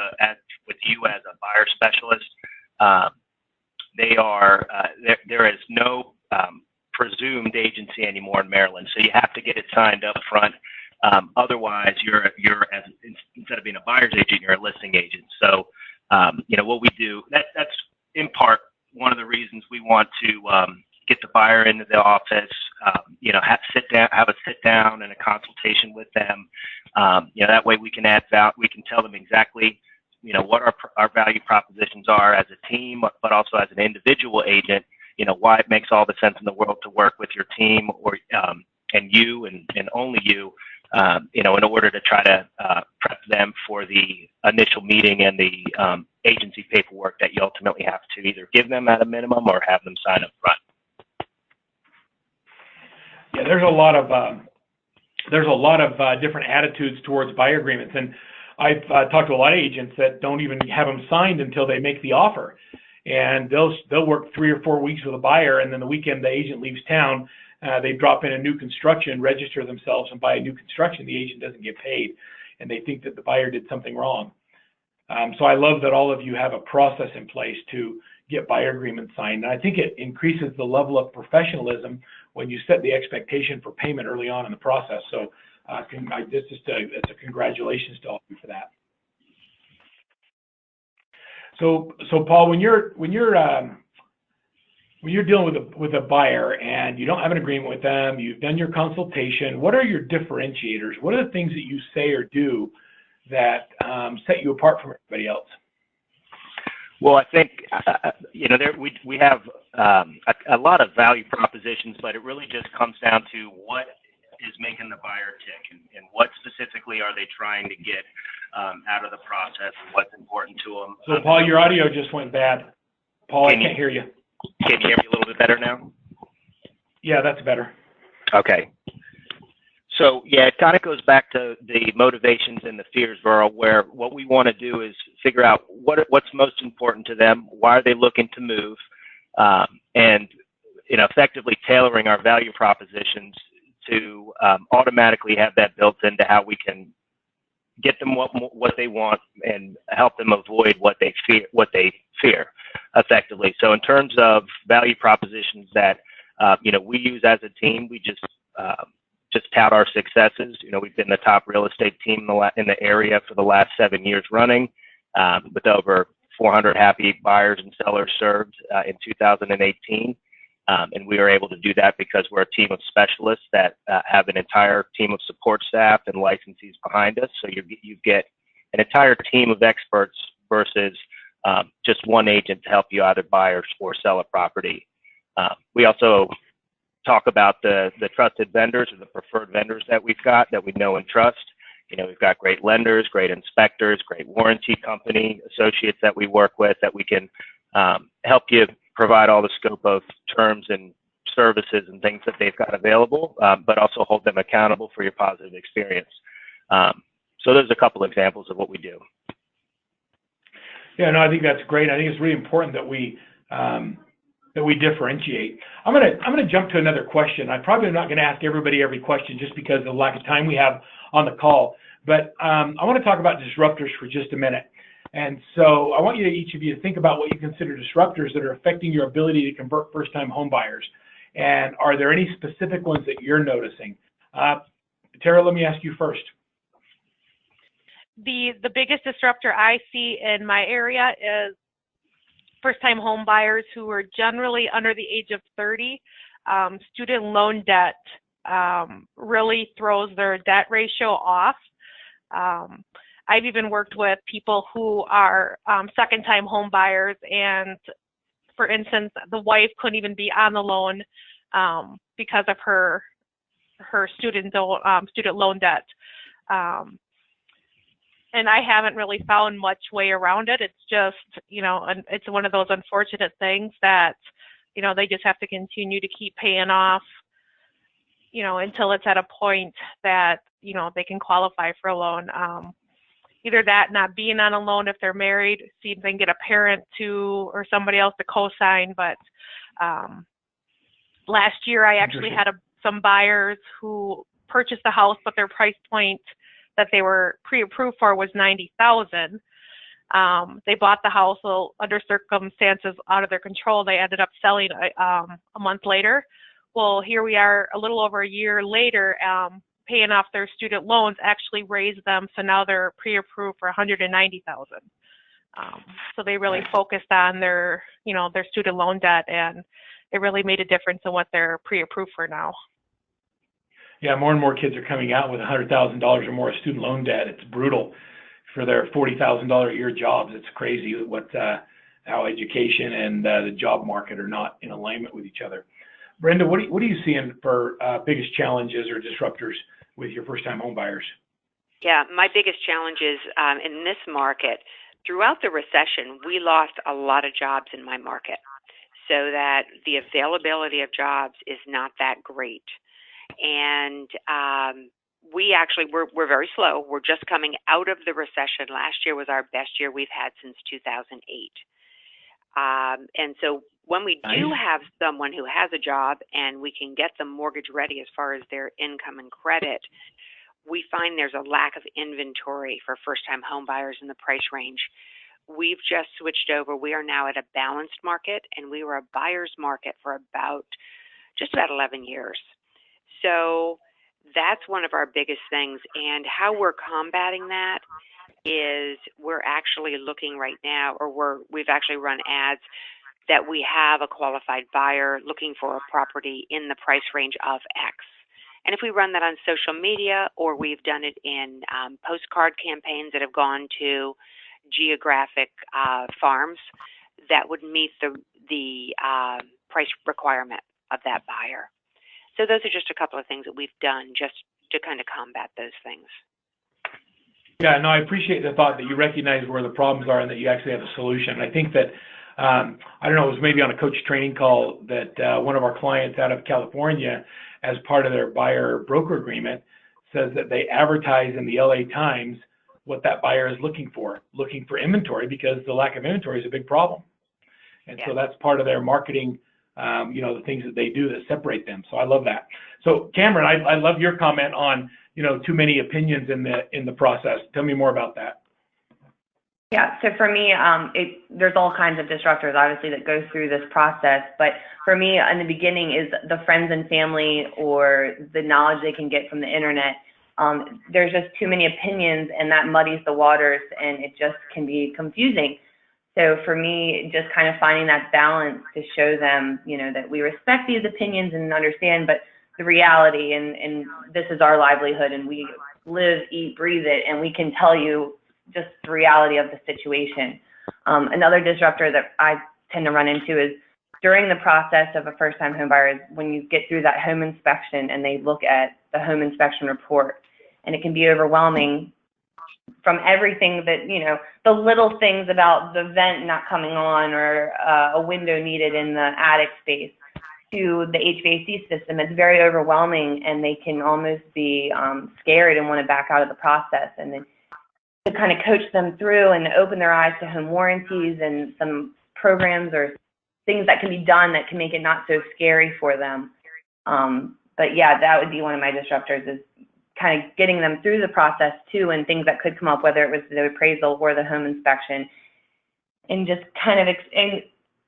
S5: you as a buyer specialist, there is no presumed agency anymore in Maryland. So you have to get it signed up front. Otherwise, instead of being a buyer's agent, you're a listing agent. So, what we do, that's in part one of the reasons we want to get the buyer into the office, have a sit down and a consultation with them. That way we can we can tell them exactly, what our value propositions are as a team, but also as an individual agent, why it makes all the sense in the world to work with your team or, and you and only you, in order to try to prep them for the initial meeting and the agency paperwork that you ultimately have to either give them at a minimum or have them sign up front.
S1: Yeah, there's a lot of different attitudes towards buyer agreements, and I've talked to a lot of agents that don't even have them signed until they make the offer, and they'll work 3 or 4 weeks with a buyer, and then the weekend the agent leaves town. They drop in a new construction, register themselves, and buy a new construction. The agent doesn't get paid, and they think that the buyer did something wrong. So I love that all of you have a process in place to get buyer agreements signed. And I think it increases the level of professionalism when you set the expectation for payment early on in the process. So it's a congratulations to all of you for that. So Paul, when you're dealing with a buyer and you don't have an agreement with them, you've done your consultation, what are your differentiators? What are the things that you say or do that set you apart from everybody else?
S5: Well, I think, we have a lot of value propositions, but it really just comes down to what is making the buyer tick and what specifically are they trying to get out of the process and what's important to them.
S1: So, Paul, your audio just went bad. Paul, I can't hear you.
S5: Can you hear me a little bit better now?
S1: Yeah, that's better.
S5: Okay. So yeah, it kind of goes back to the motivations and the fears, Verl, where what we want to do is figure out what's most important to them, why are they looking to move, and effectively tailoring our value propositions to automatically have that built into how we can get them what they want and help them avoid what they fear effectively. So in terms of value propositions that we use as a team, we just tout our successes. We've been the top real estate team in the area for the last 7 years running, with over 400 happy buyers and sellers served in 2018. And we are able to do that because we're a team of specialists that have an entire team of support staff and licensees behind us. So you get an entire team of experts versus just one agent to help you either buy or sell a property. We also talk about the trusted vendors or the preferred vendors that we've got that we know and trust. We've got great lenders, great inspectors, great warranty company associates that we work with that we can help you provide all the scope of terms and services and things that they've got available, but also hold them accountable for your positive experience. So there's a couple examples of what we do.
S1: Yeah, no, I think that's great. I think it's really important that we differentiate. I'm gonna jump to another question. I'm probably not going to ask everybody every question just because of the lack of time we have on the call. But I want to talk about disruptors for just a minute. And so I want each of you to think about what you consider disruptors that are affecting your ability to convert first-time home buyers. And are there any specific ones that you're noticing? Tara, let me ask you first.
S3: The biggest disruptor I see in my area is first-time home buyers who are generally under the age of 30. Student loan debt really throws their debt ratio off. I've even worked with people who are second-time home buyers, and for instance, the wife couldn't even be on the loan because of her student loan debt. And I haven't really found much way around it. It's just, it's one of those unfortunate things that, they just have to continue to keep paying off, until it's at a point that, they can qualify for a loan. Either that, not being on a loan if they're married, see if they can get a parent to or somebody else to co-sign. But last year I actually had some buyers who purchased a house, but their price point that they were pre-approved for was $90,000. They bought the house, so under circumstances out of their control, they ended up selling a month later. Well, here we are a little over a year later, paying off their student loans actually raised them, so now they're pre-approved for $190,000. So they really focused on their student loan debt, and it really made a difference in what they're pre-approved for now.
S1: Yeah, more and more kids are coming out with $100,000 or more of student loan debt. It's brutal for their $40,000 a year jobs. It's crazy how education and the job market are not in alignment with each other. Brenda, what are you seeing for biggest challenges or disruptors with your first-time home buyers?
S7: Yeah, my biggest challenge is in this market, throughout the recession, we lost a lot of jobs in my market, so that the availability of jobs is not that great. And we're very slow. We're just coming out of the recession. Last year was our best year we've had since 2008. And so when we do have someone who has a job and we can get them mortgage ready as far as their income and credit, we find there's a lack of inventory for first-time home buyers in the price range. We've just switched over. We are now at a balanced market, and we were a buyer's market for just about 11 years. So that's one of our biggest things. And how we're combating that is we're actually looking right now, or we've actually run ads that we have a qualified buyer looking for a property in the price range of X. And if we run that on social media, or we've done it in postcard campaigns that have gone to geographic farms, that would meet the price requirement of that buyer. So those are just a couple of things that we've done just to kind of combat those things.
S1: Yeah, no, I appreciate the thought that you recognize where the problems are and that you actually have a solution. I think that, I don't know, it was maybe on a coach training call that one of our clients out of California, as part of their buyer broker agreement, says that they advertise in the LA Times what that buyer is looking for inventory, because the lack of inventory is a big problem. And so that's part of their marketing, the things that they do that separate them. So I love that. So Cameron, I love your comment on, too many opinions in the process. Tell me more about that.
S4: Yeah, so for me, there's all kinds of disruptors, obviously, that go through this process. But for me, in the beginning, is the friends and family or the knowledge they can get from the internet. There's just too many opinions, and that muddies the waters, and it just can be confusing. So for me, just kind of finding that balance to show them, that we respect these opinions and understand, but the reality, and this is our livelihood, and we live, eat, breathe it, and we can tell you just the reality of the situation. Another disruptor that I tend to run into is during the process of a first-time home buyer is when you get through that home inspection and they look at the home inspection report, and it can be overwhelming from everything that, the little things about the vent not coming on or a window needed in the attic space to the HVAC system. It's very overwhelming, and they can almost be scared and want to back out of the process. And then to kind of coach them through and open their eyes to home warranties and some programs or things that can be done that can make it not so scary for them. But yeah, that would be one of my disruptors, is kind of getting them through the process too, and things that could come up, whether it was the appraisal or the home inspection, and just kind of,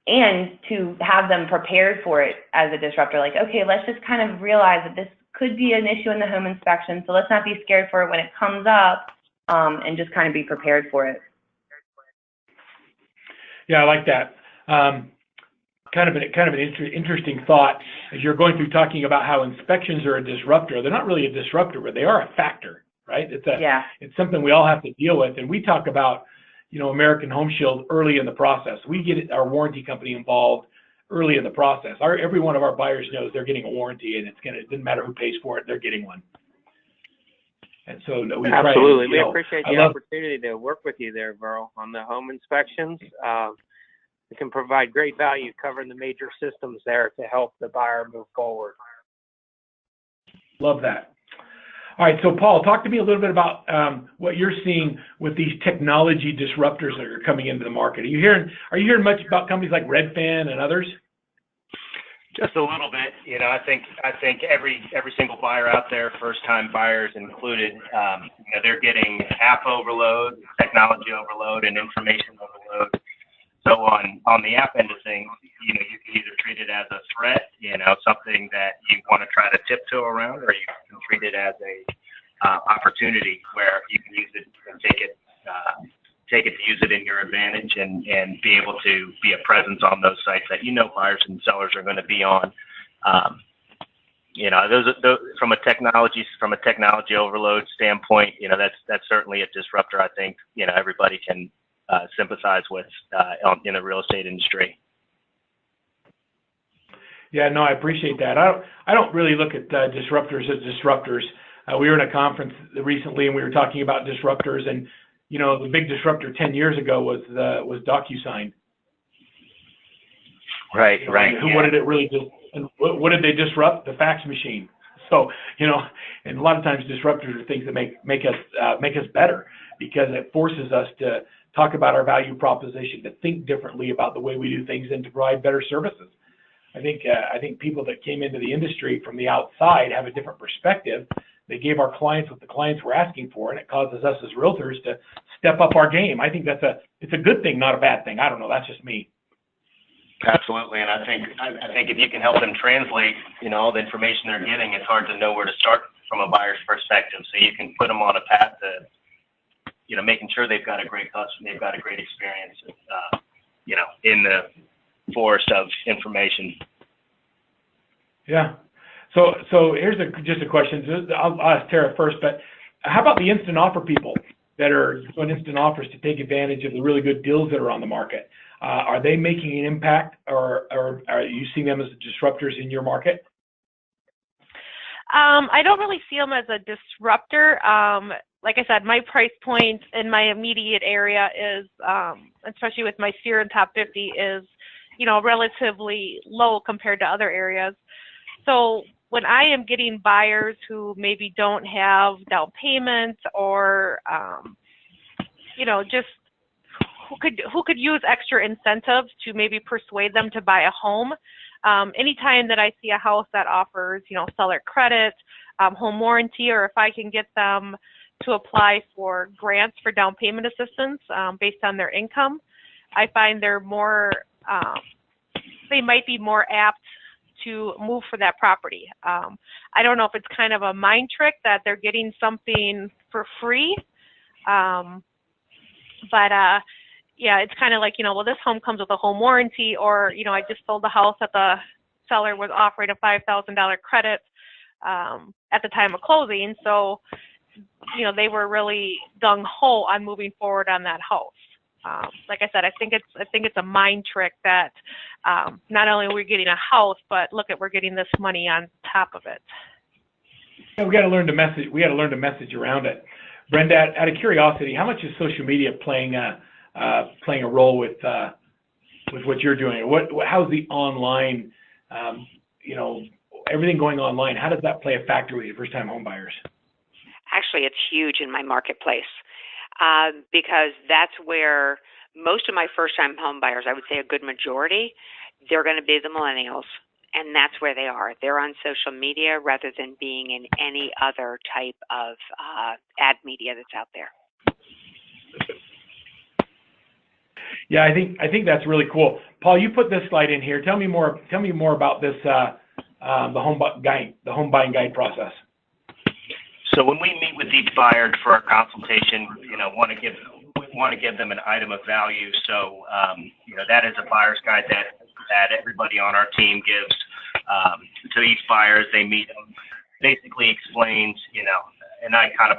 S4: and to have them prepared for it as a disruptor. Like, okay, let's just kind of realize that this could be an issue in the home inspection, so let's not be scared for it when it comes up, and just kind of be prepared for it.
S1: Yeah, I like that. Kind of an interesting thought as you're going through talking about how inspections are a disruptor. They're not really a disruptor, but they are a factor, right? It's something we all have to deal with. And we talk about, American Home Shield early in the process. We get our warranty company involved early in the process. Every one of our buyers knows they're getting a warranty, and it doesn't matter who pays for it, they're getting one. And so we
S2: absolutely. We appreciate the opportunity to work with you there, Verl, on the home inspections. We can provide great value covering the major systems there to help the buyer move forward.
S1: Love that. All right, so Paul, talk to me a little bit about what you're seeing with these technology disruptors that are coming into the market. Are you hearing much about companies like Redfin and others?
S5: Just a little bit. I think every single buyer out there, first-time buyers included, they're getting app overload, technology overload, and information overload. So on the app end of things, you can either treat it as a threat, something that you want to try to tiptoe around, or you can treat it as a opportunity where you can use it and take it to use it in your advantage and be able to be a presence on those sites that buyers and sellers are going to be on. Those from a technology overload standpoint, that's certainly a disruptor. I think everybody can sympathize with in the real estate industry.
S1: Yeah, no, I appreciate that. I don't really look at disruptors as disruptors. We were in a conference recently, and we were talking about disruptors, and the big disruptor 10 years ago was DocuSign.
S5: Right.
S1: What did it really do? And what did they disrupt? The fax machine. So and a lot of times disruptors are things that make us better, because it forces us to talk about our value proposition, to think differently about the way we do things, and to provide better services. I think people that came into the industry from the outside have a different perspective. They gave our clients what the clients were asking for, and it causes us as realtors to step up our game. I think it's a good thing, not a bad thing. I don't know. That's just me.
S5: Absolutely, and I think if you can help them translate, all the information they're getting, it's hard to know where to start from a buyer's perspective. So you can put them on a path to, making sure they've got a great customer, they've got a great experience, in the forest of information.
S1: Yeah. So here's just a question. I'll ask Tara first, but how about the instant offer people that are doing instant offers to take advantage of the really good deals that are on the market? Are they making an impact, or are you seeing them as disruptors in your market?
S3: I don't really see them as a disruptor. Like I said, my price point in my immediate area is, especially with my sphere and top 50, is, relatively low compared to other areas. So when I am getting buyers who maybe don't have down payments or, just who could use extra incentives to maybe persuade them to buy a home, anytime that I see a house that offers, seller credit, home warranty, or if I can get them to apply for grants for down payment assistance based on their income, I find they're more, they might be more apt to move for that property. I don't know if it's kind of a mind trick that they're getting something for free, but yeah, it's kind of like, well, this home comes with a home warranty, or, I just sold the house that the seller was offering a $5,000 credit at the time of closing. So, they were really gung-ho on moving forward on that house. Like I said, I think it's a mind trick that not only are we getting a house, but look at, we're getting this money on top of it.
S1: Yeah, we got to learn to message. We got to learn to message around it. Brenda, out of curiosity, how much is social media playing a role with what you're doing? How's the online, everything going online? How does that play a factor with your first-time home buyers?
S7: Actually, it's huge in my marketplace because that's where most of my first-time home buyers, I would say a good majority, they're going to be the millennials, and that's where they are. They're on social media rather than being in any other type of ad media that's out there.
S1: Yeah, I think that's really cool. Paul, you put this slide in here. Tell me more about this the home buying guide process.
S5: So when we meet with each buyer for our consultation, we want to give them an item of value. So that is a buyer's guide that everybody on our team gives to each buyer as they meet them. Basically explains, and I kind of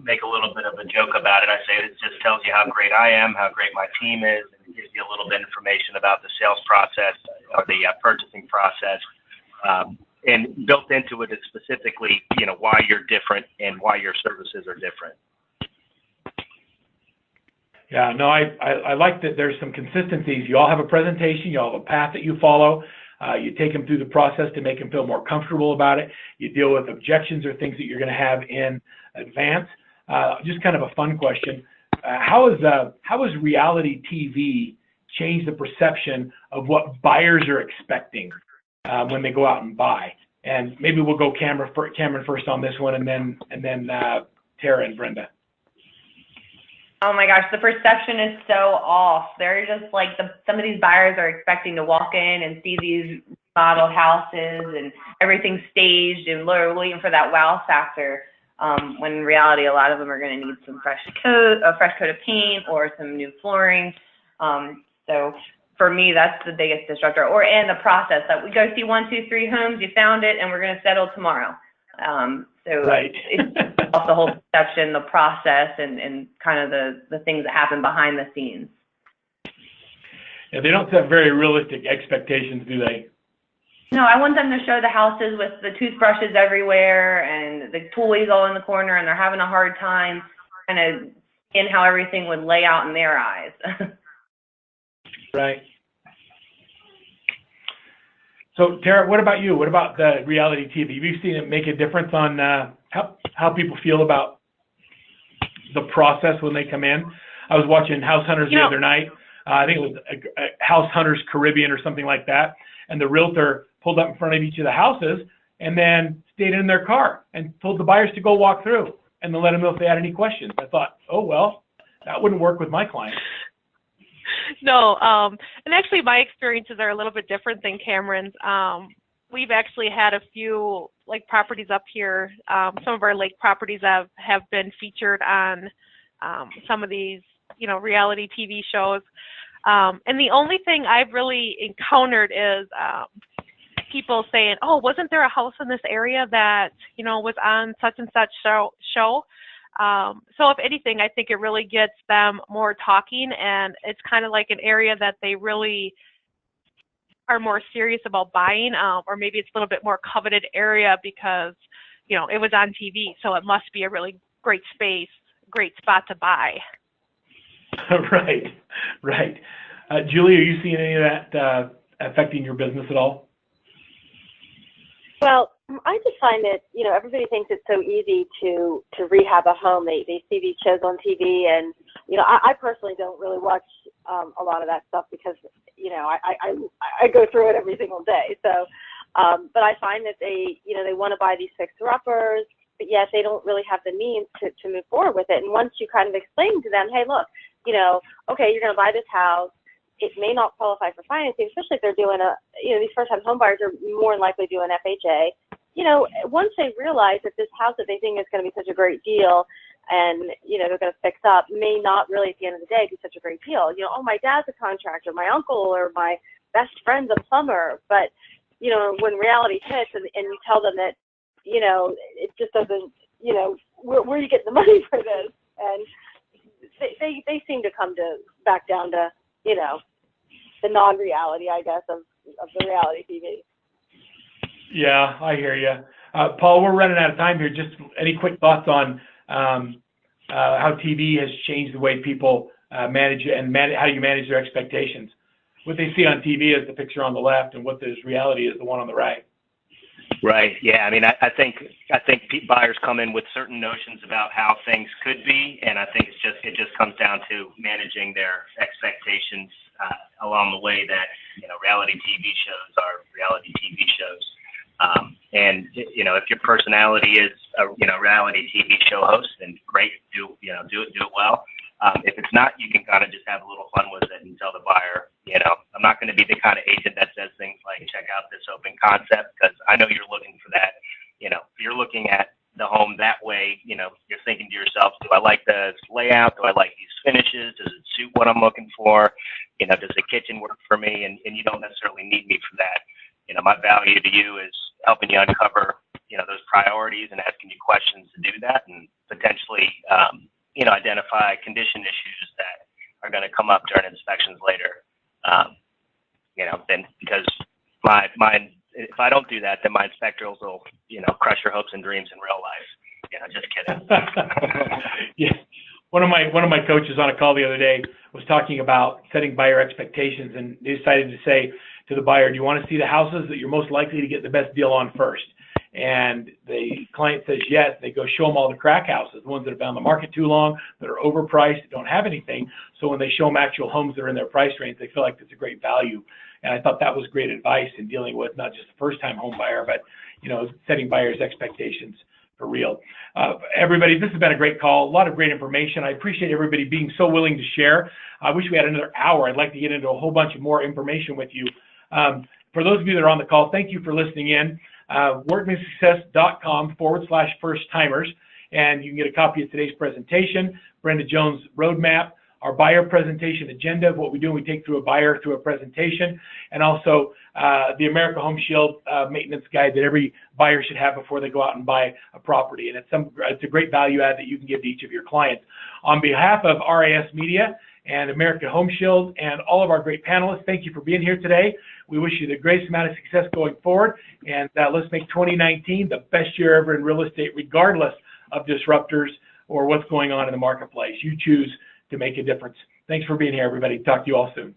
S5: make a little bit of a joke about it. I say it just tells you how great I am, how great my team is, and it gives you a little bit of information about the sales process or the purchasing process. And built into it is specifically, why you're different and why your services are different.
S1: Yeah, no, I like that there's some consistencies. You all have a presentation, you all have a path that you follow. You take them through the process to make them feel more comfortable about it. You deal with objections or things that you're going to have in advance. Just kind of a fun question. How has reality TV changed the perception of what buyers are expecting when they go out and buy? And maybe we'll go Cameron first on this one, and then Tara and Brenda.
S4: Oh my gosh, the perception is so off. They're just like, some of these buyers are expecting to walk in and see these modeled houses and everything staged, and they're waiting for that wow factor. When in reality, a lot of them are going to need some fresh coat of paint or some new flooring. So for me, that's the biggest disruptor. And the process that we go see 1, 2, 3 homes, you found it, and we're going to settle tomorrow. So
S1: right.
S4: It's off the whole perception, the process, and kind of the things that happen behind the scenes.
S1: Yeah, they don't set very realistic expectations, do they?
S4: No, I want them to show the houses with the toothbrushes everywhere and the toys all in the corner, and they're having a hard time kind of in how everything would lay out in their eyes.
S1: Right. So, Tara, what about you? What about the reality TV? Have you seen it make a difference on how people feel about the process when they come in? I was watching House Hunters the other night. I think it was House Hunters Caribbean or something like that. And the realtor pulled up in front of each of the houses and then stayed in their car and told the buyers to go walk through and then let them know if they had any questions. I thought, oh, well, that wouldn't work with my clients.
S3: No, and actually my experiences are a little bit different than Cameron's. We've actually had a few properties up here. Some of our lake properties have been featured on some of these, reality TV shows. And the only thing I've really encountered is people saying, oh, wasn't there a house in this area that, was on such and such show? So if anything, I think it really gets them more talking, and it's kind of like an area that they really are more serious about buying, or maybe it's a little bit more coveted area because, it was on TV, so it must be a really great space, great spot to buy.
S1: Right. Julie, are you seeing any of that affecting your business at all?
S6: Well, I just find that, everybody thinks it's so easy to rehab a home. They see these shows on TV, and, I personally don't really watch a lot of that stuff because, I go through it every single day. So, but I find that they want to buy these fixer-uppers, but yet they don't really have the means to move forward with it. And once you kind of explain to them, hey, look, okay, you're going to buy this house. It may not qualify for financing, especially if they're doing these first-time home buyers are more than likely doing FHA. Once they realize that this house that they think is going to be such a great deal and, they're going to fix up may not really at the end of the day be such a great deal. Oh, my dad's a contractor, my uncle or my best friend's a plumber. But, when reality hits and you tell them that, it just doesn't, where are you getting the money for this? And they seem to come back down to, the non-reality, I guess, of the reality TV.
S1: Yeah, I hear you. Paul, we're running out of time here. Just any quick thoughts on how TV has changed the way people manage how you manage their expectations? What they see on TV is the picture on the left, and what this reality is the one on the right.
S5: Right. Yeah. I mean, I think buyers come in with certain notions about how things could be, and I think it just comes down to managing their expectations along the way that reality TV shows are reality TV shows. And if your personality is a reality TV show host, then great, do it well. If it's not, you can kind of just have a little fun with it and tell the buyer, I'm not going to be the kind of agent that says things like, check out this open concept, because I know you're looking for that. You're looking at the home that way. You're thinking to yourself, do I like the layout? Do I like these finishes? Does it suit what I'm looking for? Does the kitchen work for me? And you don't necessarily need me for that. My value to you is helping you uncover, those priorities and asking you questions to do that, and potentially, identify condition issues that are going to come up during inspections later. Then because if I don't do that, then my inspectors will, crush your hopes and dreams in real life. Just kidding.
S1: Yeah. One of my coaches on a call the other day was talking about setting buyer expectations, and they decided to say to the buyer, do you want to see the houses that you're most likely to get the best deal on first? And the client says yes. They go show them all the crack houses, the ones that have been on the market too long, that are overpriced, that don't have anything. So when they show them actual homes that are in their price range, they feel like it's a great value. And I thought that was great advice in dealing with not just the first-time home buyer, but setting buyers' expectations for real. Everybody, this has been a great call. A lot of great information. I appreciate everybody being so willing to share. I wish we had another hour. I'd like to get into a whole bunch of more information with you. For those of you that are on the call, thank you for listening in. workmansuccess.com/first-timers, and you can get a copy of today's presentation, Brenda Jones' roadmap, our buyer presentation agenda of what we do. We take through a buyer through a presentation, and also the America Home Shield maintenance guide that every buyer should have before they go out and buy a property. And it's a great value add that you can give to each of your clients. On behalf of RISMedia and America Home Shield and all of our great panelists, thank you for being here today. We wish you the greatest amount of success going forward, and let's make 2019 the best year ever in real estate, regardless of disruptors or what's going on in the marketplace. You choose to make a difference. Thanks for being here, everybody. Talk to you all soon.